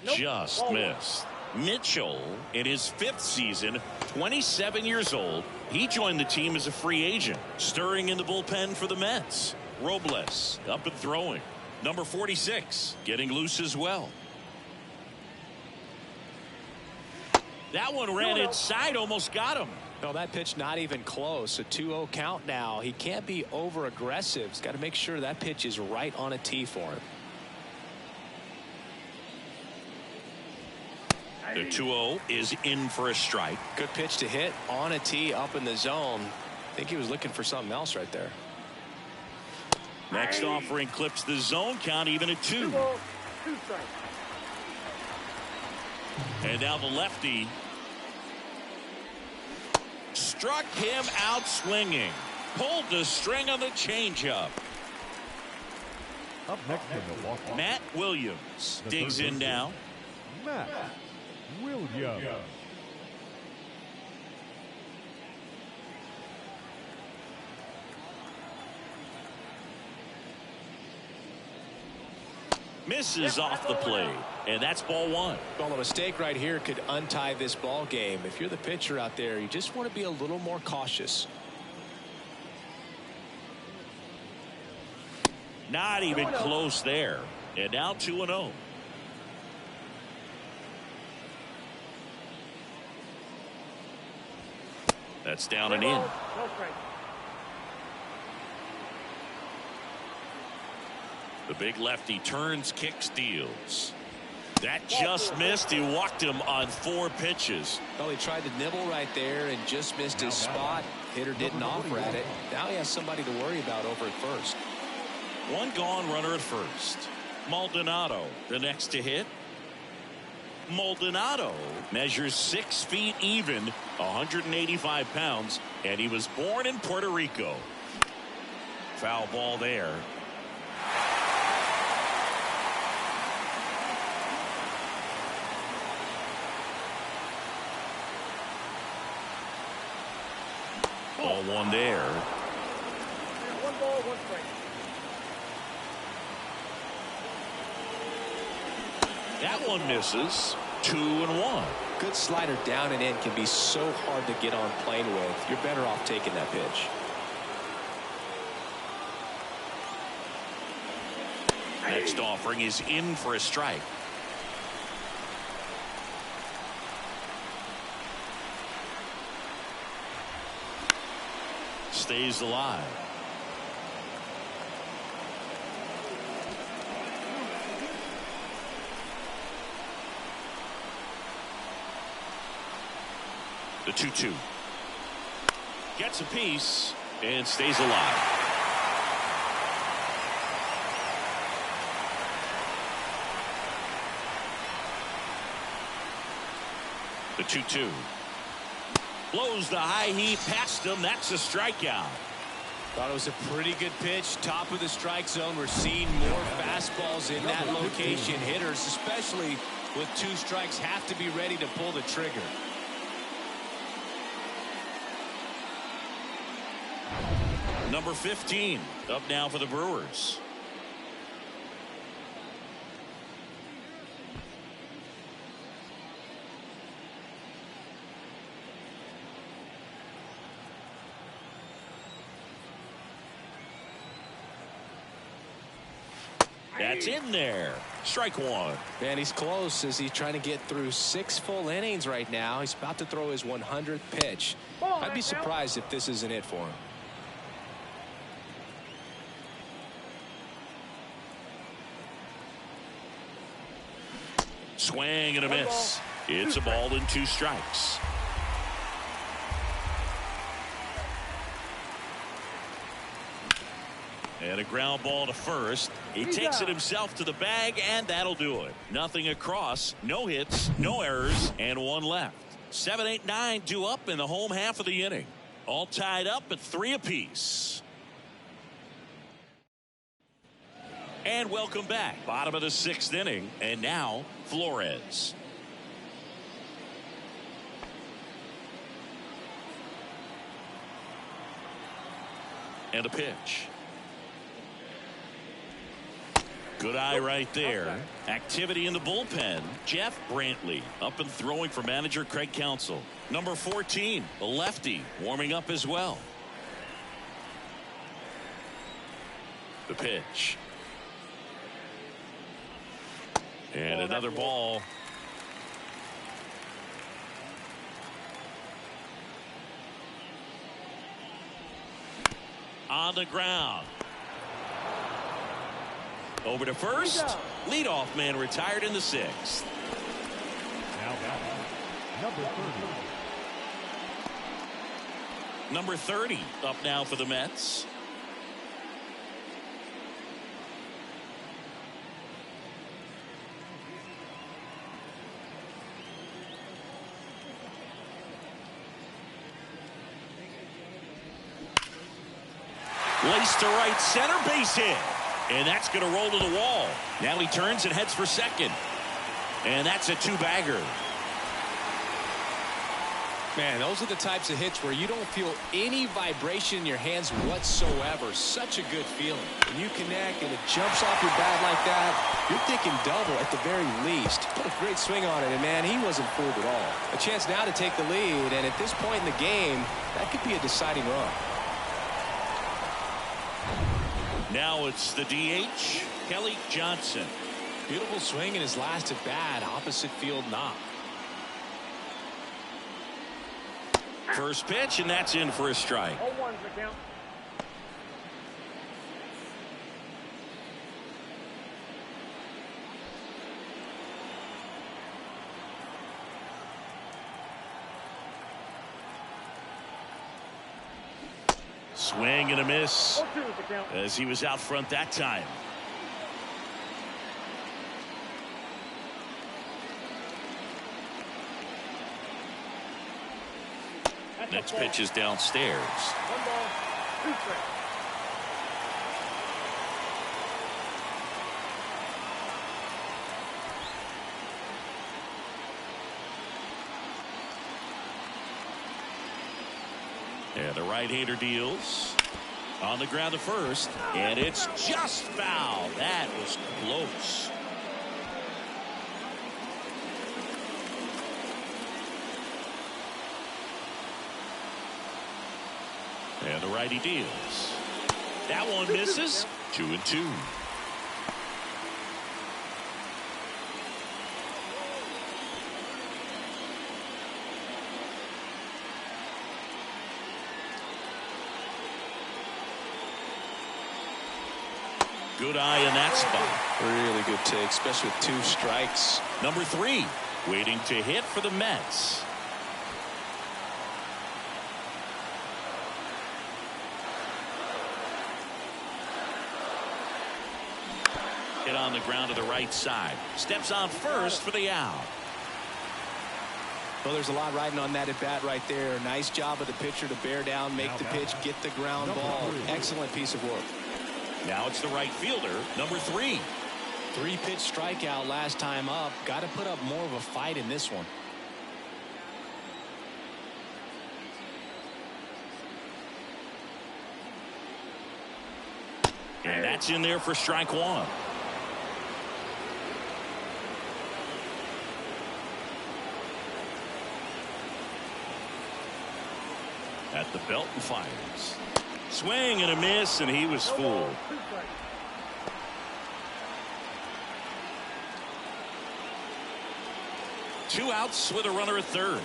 Just missed. Mitchell, in his 5th season, 27 years old. He joined the team as a free agent, stirring in the bullpen for the Mets. Robles up and throwing. Number 46 getting loose as well. That one ran inside, almost got him. Well, that pitch not even close. A 2-0 count now. He can't be over aggressive. He's got to make sure that pitch is right on a tee for him. The 2-0 is in for a strike. Good pitch to hit on a tee up in the zone. I think he was looking for something else right there. Next offering clips the zone count even at 2. 2 balls, 2 strikes. And now the lefty struck him out swinging. Pulled the string on the changeup. Up next in Milwaukee, Matt Williams digs in now. Matt Williams. Misses off the plate, and that's ball 1. Well, a mistake right here could untie this ball game. If you're the pitcher out there, you just want to be a little more cautious. Not even close there. And now 2-0. That's down and Three in. balls, no strikes. The big lefty turns, kicks, deals. That just missed. He walked him on 4 pitches. Well, he tried to nibble right there and just missed his spot. Hitter didn't offer at it. Now he has somebody to worry about over at first. 1 gone, runner at first. Maldonado, the next to hit. Maldonado measures 6 feet even, 185 pounds, and he was born in Puerto Rico. Foul ball there. Ball 1 there. 1 ball, 1 strike. That one misses. 2-1. Good slider down and in can be so hard to get on plane with. You're better off taking that pitch. Next offering is in for a strike. Stays alive. The 2-2. Gets a piece and stays alive. The 2-2. Blows the high heat past him. That's a strikeout. Thought it was a pretty good pitch. Top of the strike zone. We're seeing more fastballs in that location. Hitters, especially with 2 strikes, have to be ready to pull the trigger. Number 15 up now for the Brewers. That's in there. Strike 1. Man, he's close as he's trying to get through 6 full innings right now. He's about to throw his 100th pitch. I'd be surprised if this isn't it for him. Swing and a miss. It's a ball and 2 strikes. And a ground ball to first. He takes it himself to the bag, and that'll do it. Nothing across, no hits, no errors, and 1 left. 7, 8, 9 due up in the home half of the inning. All tied up at 3 apiece. And welcome back. Bottom of the 6th inning, and now Flores. And a pitch. Good eye right there. Activity in the bullpen. Jeff Brantley up and throwing for manager Craig Counsell. Number 14, the lefty, warming up as well. The pitch. And another ball. On the ground. Over to first. Leadoff man retired in the 6th. Now number 30. Number 30 up now for the Mets. Laced to right center, base hit. And that's going to roll to the wall. Now he turns and heads for second. And that's a 2-bagger. Man, those are the types of hits where you don't feel any vibration in your hands whatsoever. Such a good feeling. When you connect and it jumps off your bat like that, you're thinking double at the very least. Put a great swing on it, and man, he wasn't fooled at all. A chance now to take the lead, and at this point in the game, that could be a deciding run. Now it's the DH, Kelly Johnson. Beautiful swing in his last at bat, opposite field knock. First pitch, and that's in for a strike. 0-1's the count. Swing and a miss 0-2's the count. as he was out front that time. That's Next a ball. pitch is downstairs. 1 ball, 2 strikes. And the right-hander deals on the ground to first, and it's just foul. That was close. And the righty deals. That one misses. 2-2. Good eye in that spot. Really good take, especially with 2 strikes. Number 3 waiting to hit for the Mets. Hit on the ground to the right side. Steps on first for the out. Well, there's a lot riding on that at bat right there. Nice job of the pitcher to bear down, make the pitch, get the ground ball. Excellent piece of work. Now it's the right fielder, number 3. 3-pitch strikeout last time up. Got to put up more of a fight in this one. And that's in there for strike 1. At the belt and fires. Swing and a miss, and he was fooled. 2 strikes. Two outs with a runner at third.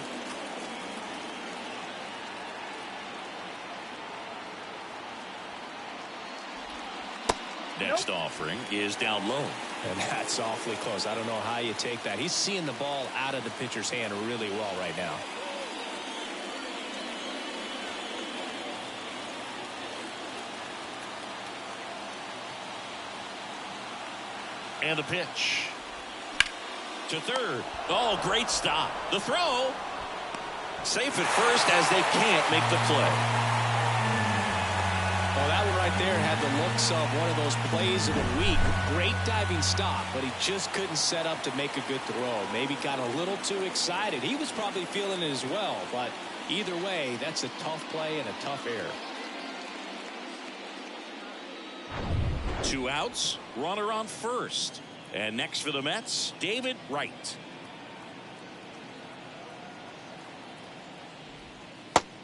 Next offering is down low. And that's awfully close. I don't know how you take that. He's seeing the ball out of the pitcher's hand really well right now. And the pitch. To third. Oh, great stop. The throw. Safe at first as they can't make the play. Well, that one right there had the looks of one of those plays of the week. Great diving stop, but he just couldn't set up to make a good throw. Maybe got a little too excited. He was probably feeling it as well, but either way, that's a tough play and a tough error. 2 outs, runner on first. And next for the Mets, David Wright.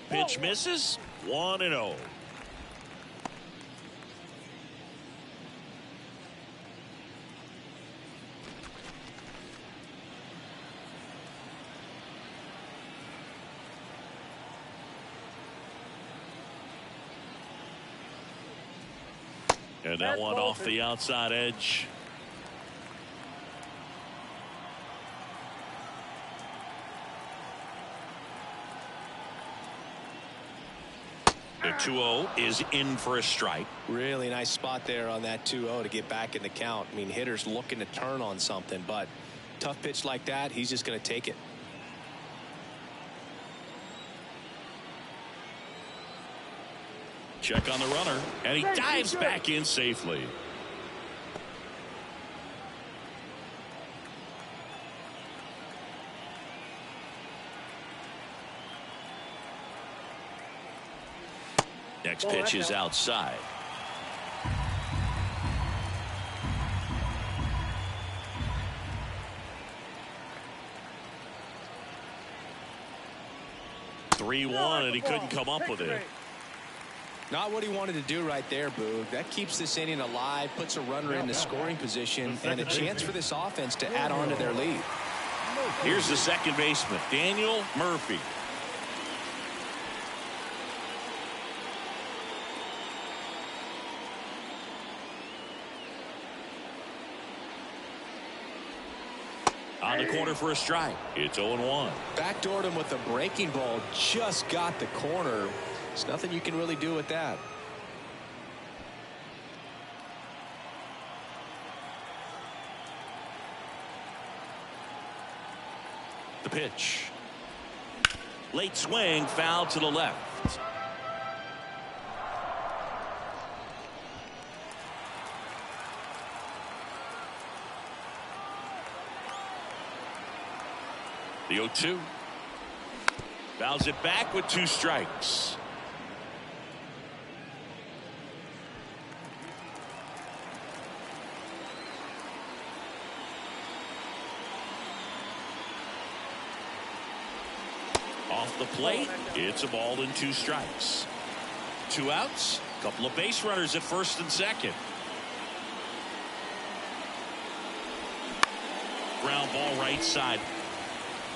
Pitch misses, 1-0. And that one off the outside edge. The 2-0 is in for a strike. Really nice spot there on that 2-0 to get back in the count. I mean, hitters looking to turn on something, but tough pitch like that, he's just going to take it. Check on the runner, and he dives back in safely. Next pitch is outside. (3-1) and he couldn't come up with it. Not what he wanted to do right there, Boog. That keeps this inning alive, puts a runner in the scoring position, and a chance for this offense to add on to their lead. Here's the second baseman, Daniel Murphy. On the corner for a strike. It's 0-1. Backdoored him with a breaking ball. Just got the corner. There's nothing you can really do with that. The pitch. Late swing, foul to the left. The 0-2. Fouls it back with 2 strikes. Off the plate, it's a ball and 2 strikes. 2 outs, couple of base runners at first and second. Ground ball right side.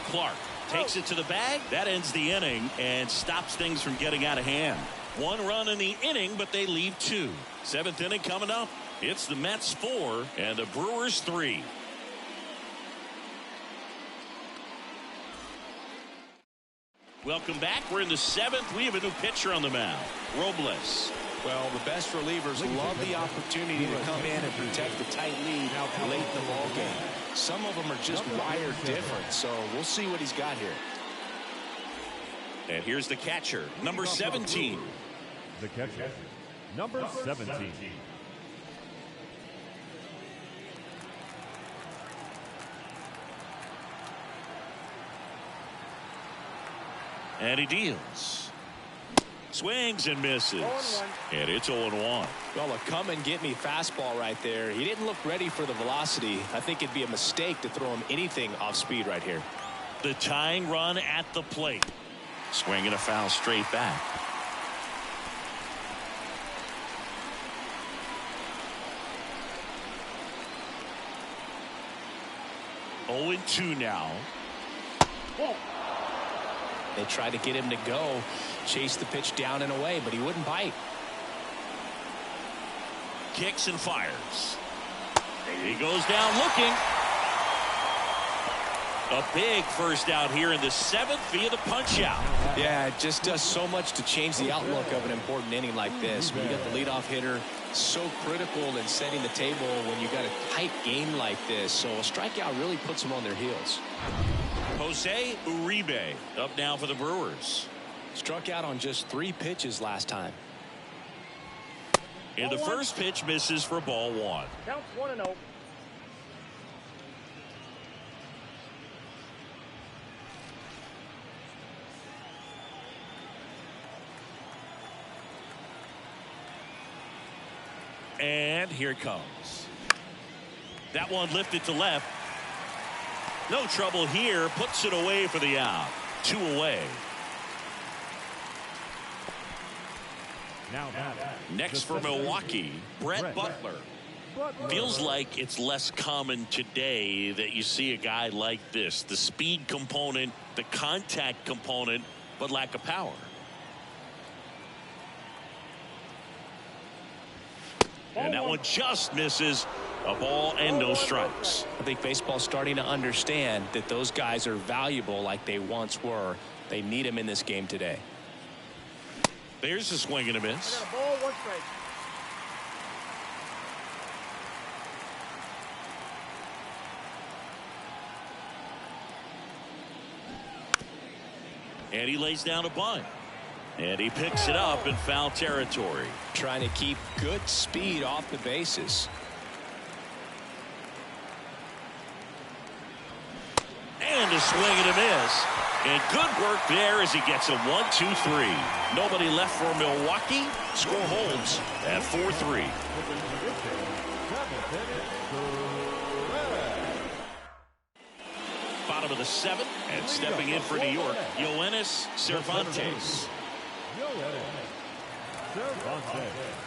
Clark takes it to the bag. That ends the inning and stops things from getting out of hand. 1 run in the inning, but they leave 2. 7th inning coming up. It's the Mets 4 and the Brewers 3. Welcome back. We're in the 7th. We have a new pitcher on the mound. Robles. Well, the best relievers love the opportunity to come in and protect the tight lead late in the ball game. Some of them are just wired different, so we'll see what he's got here. And here's the catcher, number 17. The catcher, number 17. And he deals. Swings and misses. And it's 0-1. Well, a come and get me fastball right there. He didn't look ready for the velocity. I think it'd be a mistake to throw him anything off speed right here. The tying run at the plate. Swinging a foul straight back. Oh, 0-2 now. They tried to get him to go, chase the pitch down and away, but he wouldn't bite. Kicks and fires. He goes down looking. A big first out here in the 7th via the punch out. Yeah, it just does so much to change the outlook of an important inning like this. When you got the leadoff hitter, so critical in setting the table when you got a tight game like this. So a strikeout really puts them on their heels. Jose Uribe up now for the Brewers. Struck out on just 3 pitches last time. And the first pitch misses for ball 1. Counts 1-0. And here it comes. That one lifted to left. No trouble here. Puts it away for the out. 2 away. Now next for Milwaukee, Brett Butler. Feels like it's less common today that you see a guy like this. The speed component, the contact component, but lack of power. And that one just misses. A ball and no strikes. I think baseball's starting to understand that those guys are valuable like they once were. They need them in this game today. There's a swing and a miss. Got a ball, 1 strike. And he lays down a bunt. And he picks it up in foul territory. Trying to keep good speed off the bases. And a swing and a miss. And good work there as he gets a 1-2-3. Nobody left for Milwaukee. Score holds at 4-3. Bottom of the 7th, and stepping in for New York, Yoenis Cervantes.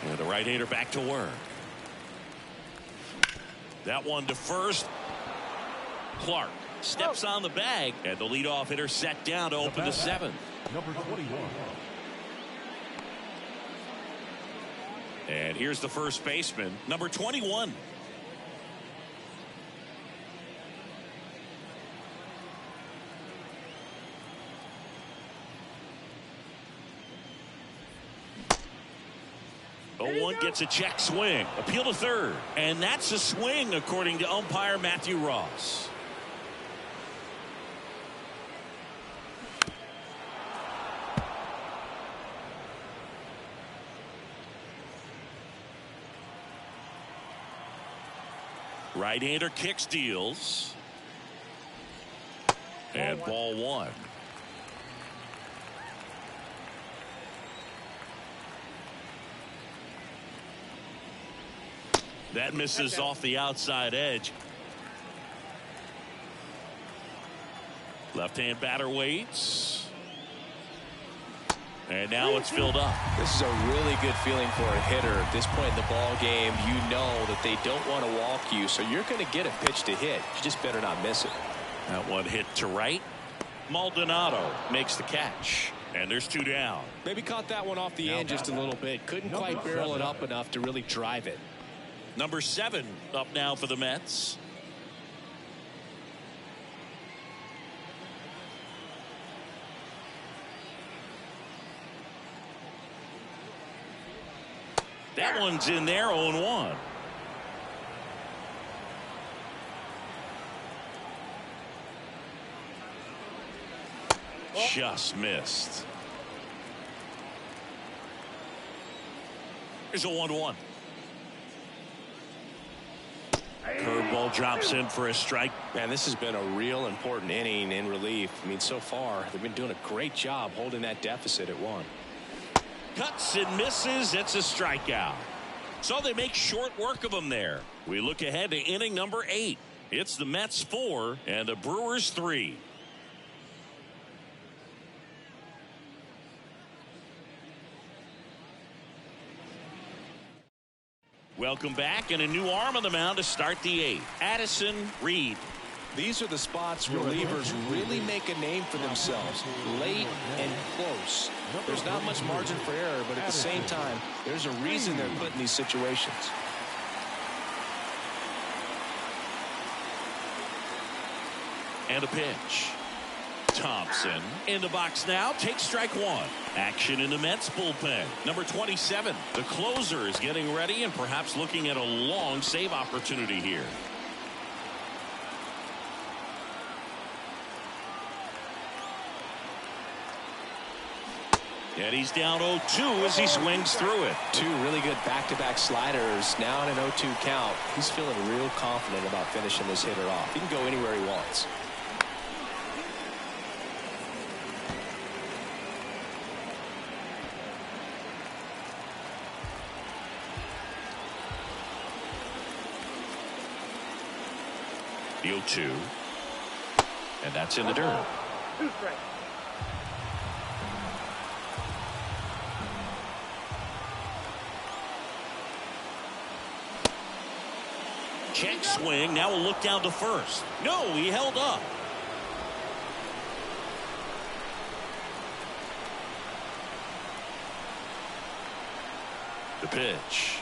And the right-hander back to work. That one to first. Clark steps on the bag, and the leadoff hitter set down to open the 7th. Number 21. And here's the first baseman, number 21. 0-1 gets a check swing. Appeal to third. And that's a swing, according to umpire Matthew Ross. Right-hander kicks, deals. And ball one. That misses off the outside edge. Left-hand batter waits. And now it's filled up. This is a really good feeling for a hitter at this point in the ball game. You know that they don't want to walk you, so you're going to get a pitch to hit. You just better not miss it. That one hit to right. Maldonado makes the catch. And there's two down. Maybe caught that one off the end just a little bit. Couldn't quite barrel it up enough to really drive it. Number 7 up now for the Mets. That one's in there, 0-1. Just missed. Here's a 1-1. Curveball drops in for a strike. Man, this has been a real important inning in relief. I mean, so far, they've been doing a great job holding that deficit at 1. Cuts and misses. It's a strikeout. So they make short work of them there. We look ahead to inning number 8. It's the Mets 4 and the Brewers 3. Welcome back, and a new arm on the mound to start the 8th. Addison Reed. These are the spots relievers really make a name for themselves. Late and close. There's not much margin for error, but at the same time, there's a reason they're put in these situations. And a pitch. Thompson in the box now, takes strike 1. Action in the Mets bullpen. Number 27, the closer, is getting ready and perhaps looking at a long save opportunity here. And he's down 0-2 as he swings through it. 2 really good back-to-back sliders. Now in an 0-2 count. He's feeling real confident about finishing this hitter off. He can go anywhere he wants. The 0-2. And that's in the dirt. 2 strikes. Check swing. Now we'll look down to first. No, he held up. The pitch.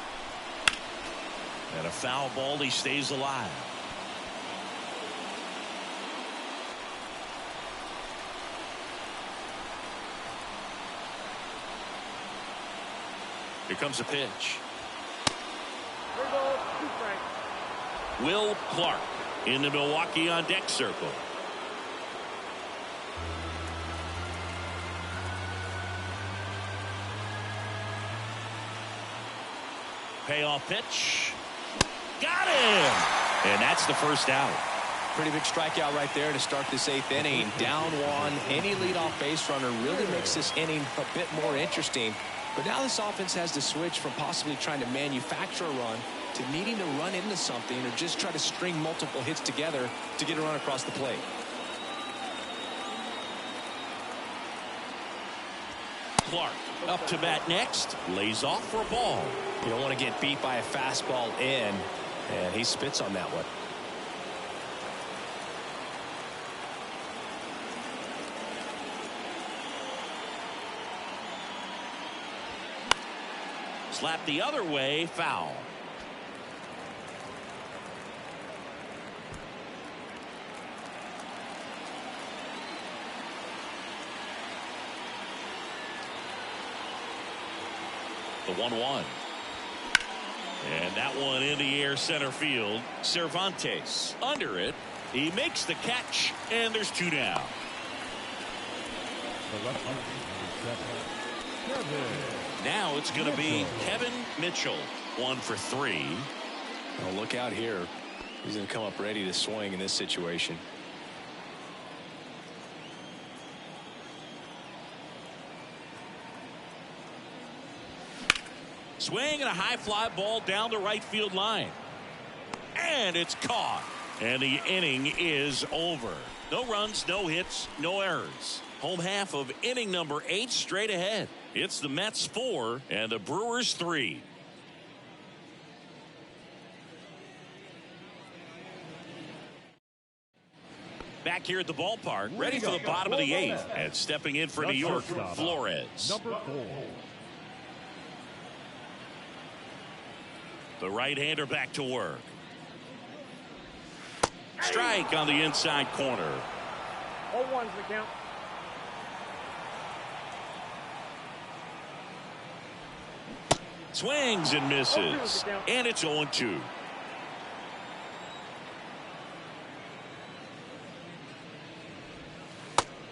And a foul ball. He stays alive. Here comes a pitch. 3 balls, 2 strikes. Will Clark in the Milwaukee on deck circle. Payoff pitch. Got him! And that's the first out. Pretty big strikeout right there to start this 8th inning. Down 1. Any leadoff base runner really makes this inning a bit more interesting. But now this offense has to switch from possibly trying to manufacture a run to needing to run into something or just try to string multiple hits together to get a run across the plate. Clark up to bat next. Lays off for a ball. You don't want to get beat by a fastball in, and he spits on that one. Slap the other way, foul. The 1-1. And that one in the air center field. Cervantes under it. He makes the catch, and there's 2 down. The left fielder, number 7, Kevin. Now it's going to be Kevin Mitchell. 1 for 3. Oh, look out here. He's going to come up ready to swing in this situation. Swing and a high fly ball down the right field line. And it's caught. And the inning is over. No runs, no hits, no errors. Home half of inning number 8 straight ahead. It's the Mets 4 and the Brewers 3. Back here at the ballpark, ready for the bottom of the 8th. And stepping in for New York, Flores. Number 4. The right-hander back to work. Strike on the inside corner. 0-1's the count. Swings and misses. And it's 0-2.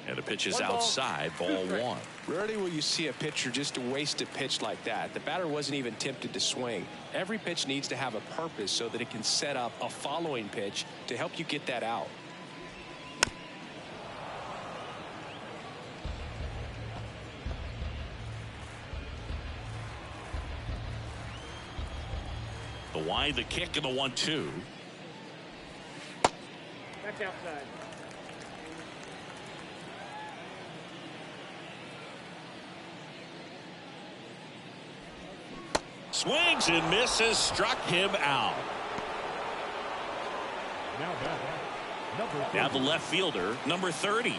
And the pitch is outside, ball 1. Rarely will you see a pitcher just waste a pitch like that. The batter wasn't even tempted to swing. Every pitch needs to have a purpose so that it can set up a following pitch to help you get that out. The wide, the kick, and the 1-2. That's outside. Swings and misses, struck him out. Now the left fielder, number 30.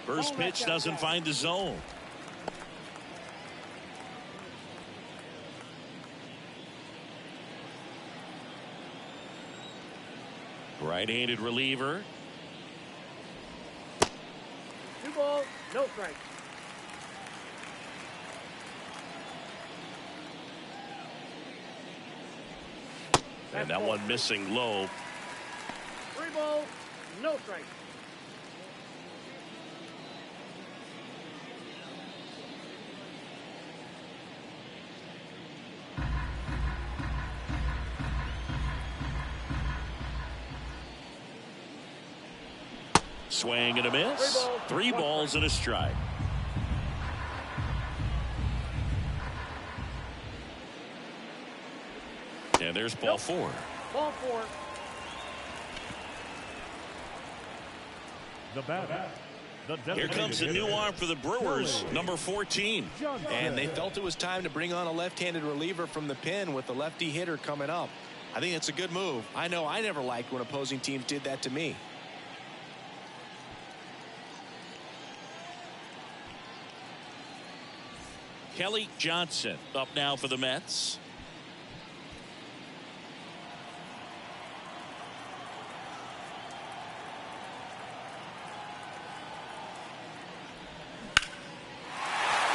First pitch doesn't find the zone. Right-handed reliever. 2 balls, no strikes. And that one missing low. 3 balls, no strikes. Swing and a miss. 3 balls and a strike. And there's ball 4. Ball 4. The batter. Here comes the new arm for the Brewers, number 14. And they felt it was time to bring on a left-handed reliever from the pen with the lefty hitter coming up. I think it's a good move. I know I never liked when opposing teams did that to me. Kelly Johnson up now for the Mets.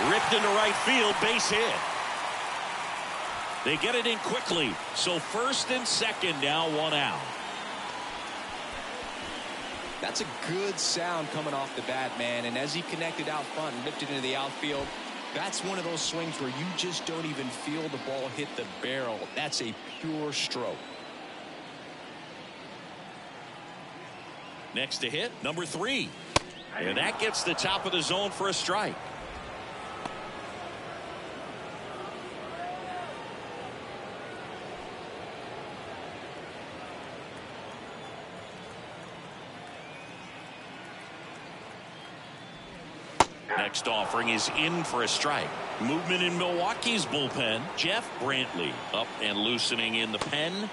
Ripped into right field, base hit. They get it in quickly. So first and second, now 1 out. That's a good sound coming off the bat, man. And as he connected out front and lifted into the outfield, that's one of those swings where you just don't even feel the ball hit the barrel. That's a pure stroke. Next to hit, number 3. And that gets the top of the zone for a strike. Next offering is in for a strike. Movement in Milwaukee's bullpen. Jeff Brantley up and loosening in the pen.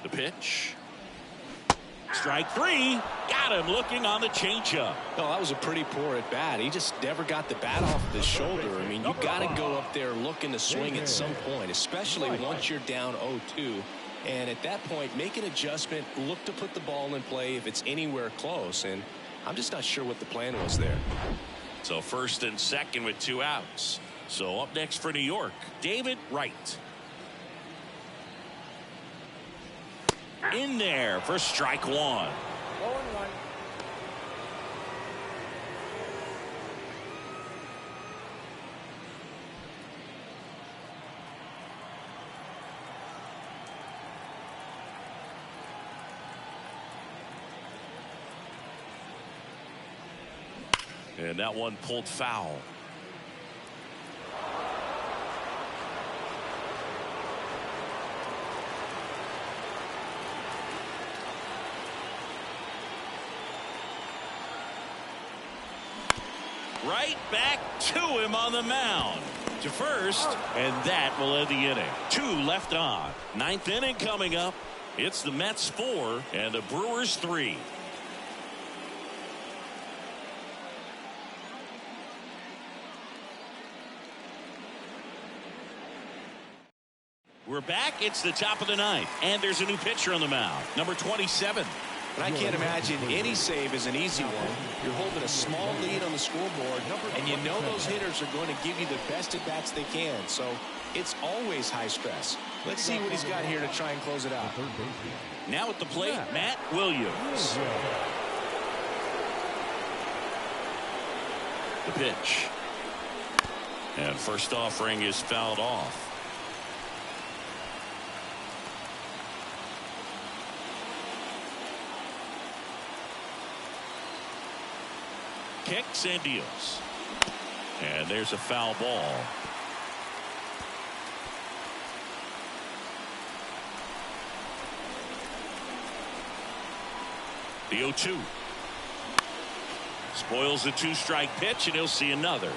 The pitch. Strike three. Got him looking on the changeup. No, that was a pretty poor at bat. He just never got the bat off of his shoulder. I mean, you got to go up there looking to swing at some point, especially once you're down 0-2. And at that point, make an adjustment, look to put the ball in play if it's anywhere close. And I'm just not sure what the plan was there. So first and second with 2 outs. So up next for New York, David Wright. In there for strike 1. 0-1. And that one pulled foul. Right back to him on the mound. To first, and that will end the inning. 2 left on. 9th inning coming up. It's the Mets 4 and the Brewers 3. We're back. It's the top of the 9th, and there's a new pitcher on the mound, number 27. And I can't imagine any save is an easy one. You're holding a small lead on the scoreboard, and you know those hitters are going to give you the best at bats they can. So it's always high stress. Let's see what he's got here to try and close it out. Now at the plate, Matt Williams. The pitch. And first offering is fouled off. Kicks and deals. And there's a foul ball. The 0-2. Spoils the 2-strike pitch, and he'll see another.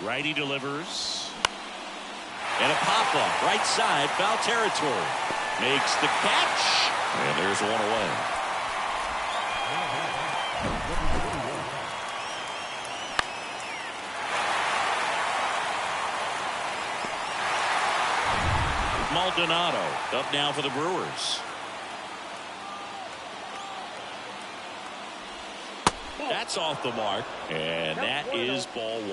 Righty delivers. And a pop-up right side, foul territory. Makes the catch, and there's one away. Maldonado up now for the Brewers. That's off the mark, and that is ball 1.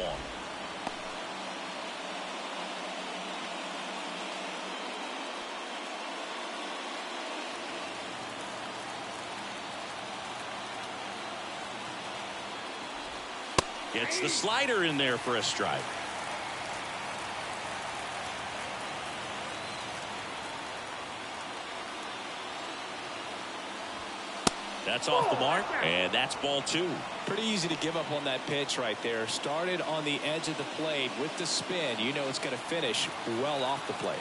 Gets the slider in there for a strike. That's off the mark, and that's ball 2. Pretty easy to give up on that pitch right there. Started on the edge of the plate with the spin. You know it's going to finish well off the plate.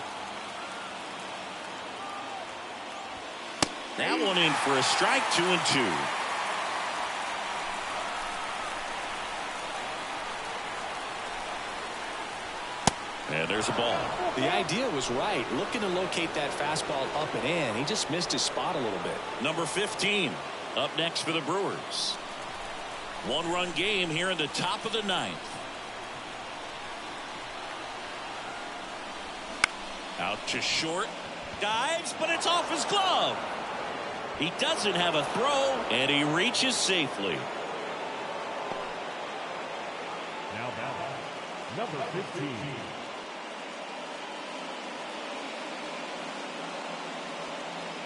That one in for a strike, 2-2. And there's a ball. The idea was right. Looking to locate that fastball up and in. He just missed his spot a little bit. Number 15 up next for the Brewers. 1-run game here in the top of the 9th. Out to short. Dives, but it's off his glove. He doesn't have a throw, and he reaches safely. Now batting, number 15.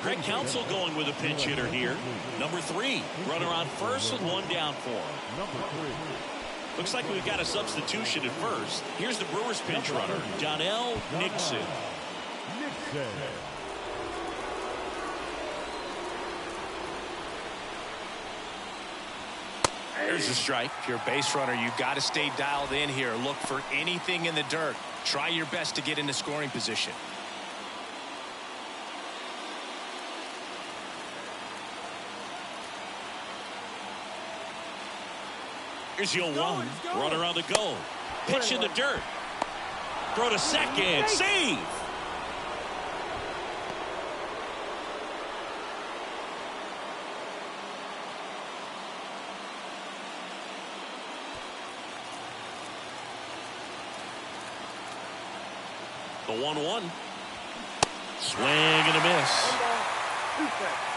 Craig Counsell going with a pinch hitter here. Number 3, runner on first with 1 down for him. Number 3. Looks like we've got a substitution at first. Here's the Brewers pinch runner, Donnell Nixon. Nixon. There's a strike. If you're a base runner, you got to stay dialed in here. Look for anything in the dirt. Try your best to get into scoring position. Here's the 0-1. Runner on the go. Pitch in the dirt. Throw to second. Save. The 1-1. Swing and a miss. 1 ball, 2 strikes.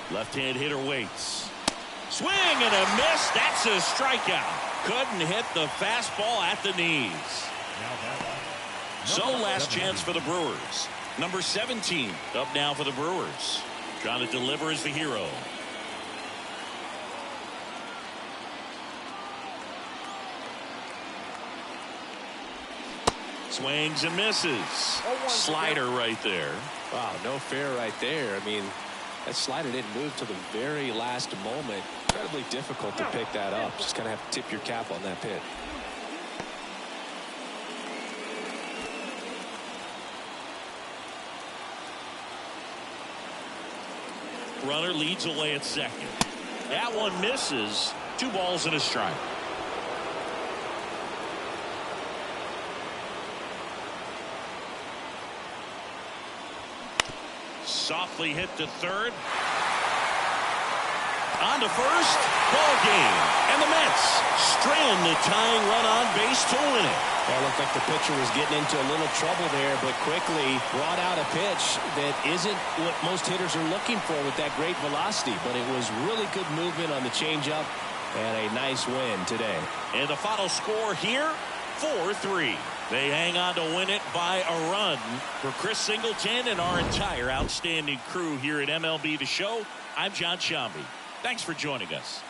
Left-hand hitter waits. Swing and a miss. That's a strikeout. Couldn't hit the fastball at the knees. So last chance for the Brewers. Number 17 up now for the Brewers. Trying to deliver as the hero. Swings and misses. Slider right there. Wow, no fair right there. I mean, that slider didn't move till the very last moment. Incredibly difficult to pick that up. Just kind of have to tip your cap on that pitch. Runner leads away at second. That one misses. 2 balls and a strike. Softly hit to third. On to first. Ball game. And the Mets strand the tying run on base to win it. Well, it looked like the pitcher was getting into a little trouble there, but quickly brought out a pitch that isn't what most hitters are looking for with that great velocity. But it was really good movement on the changeup and a nice win today. And the final score here, 4-3. They hang on to win it by a run. For Chris Singleton and our entire outstanding crew here at MLB The Show, I'm John Shambi. Thanks for joining us.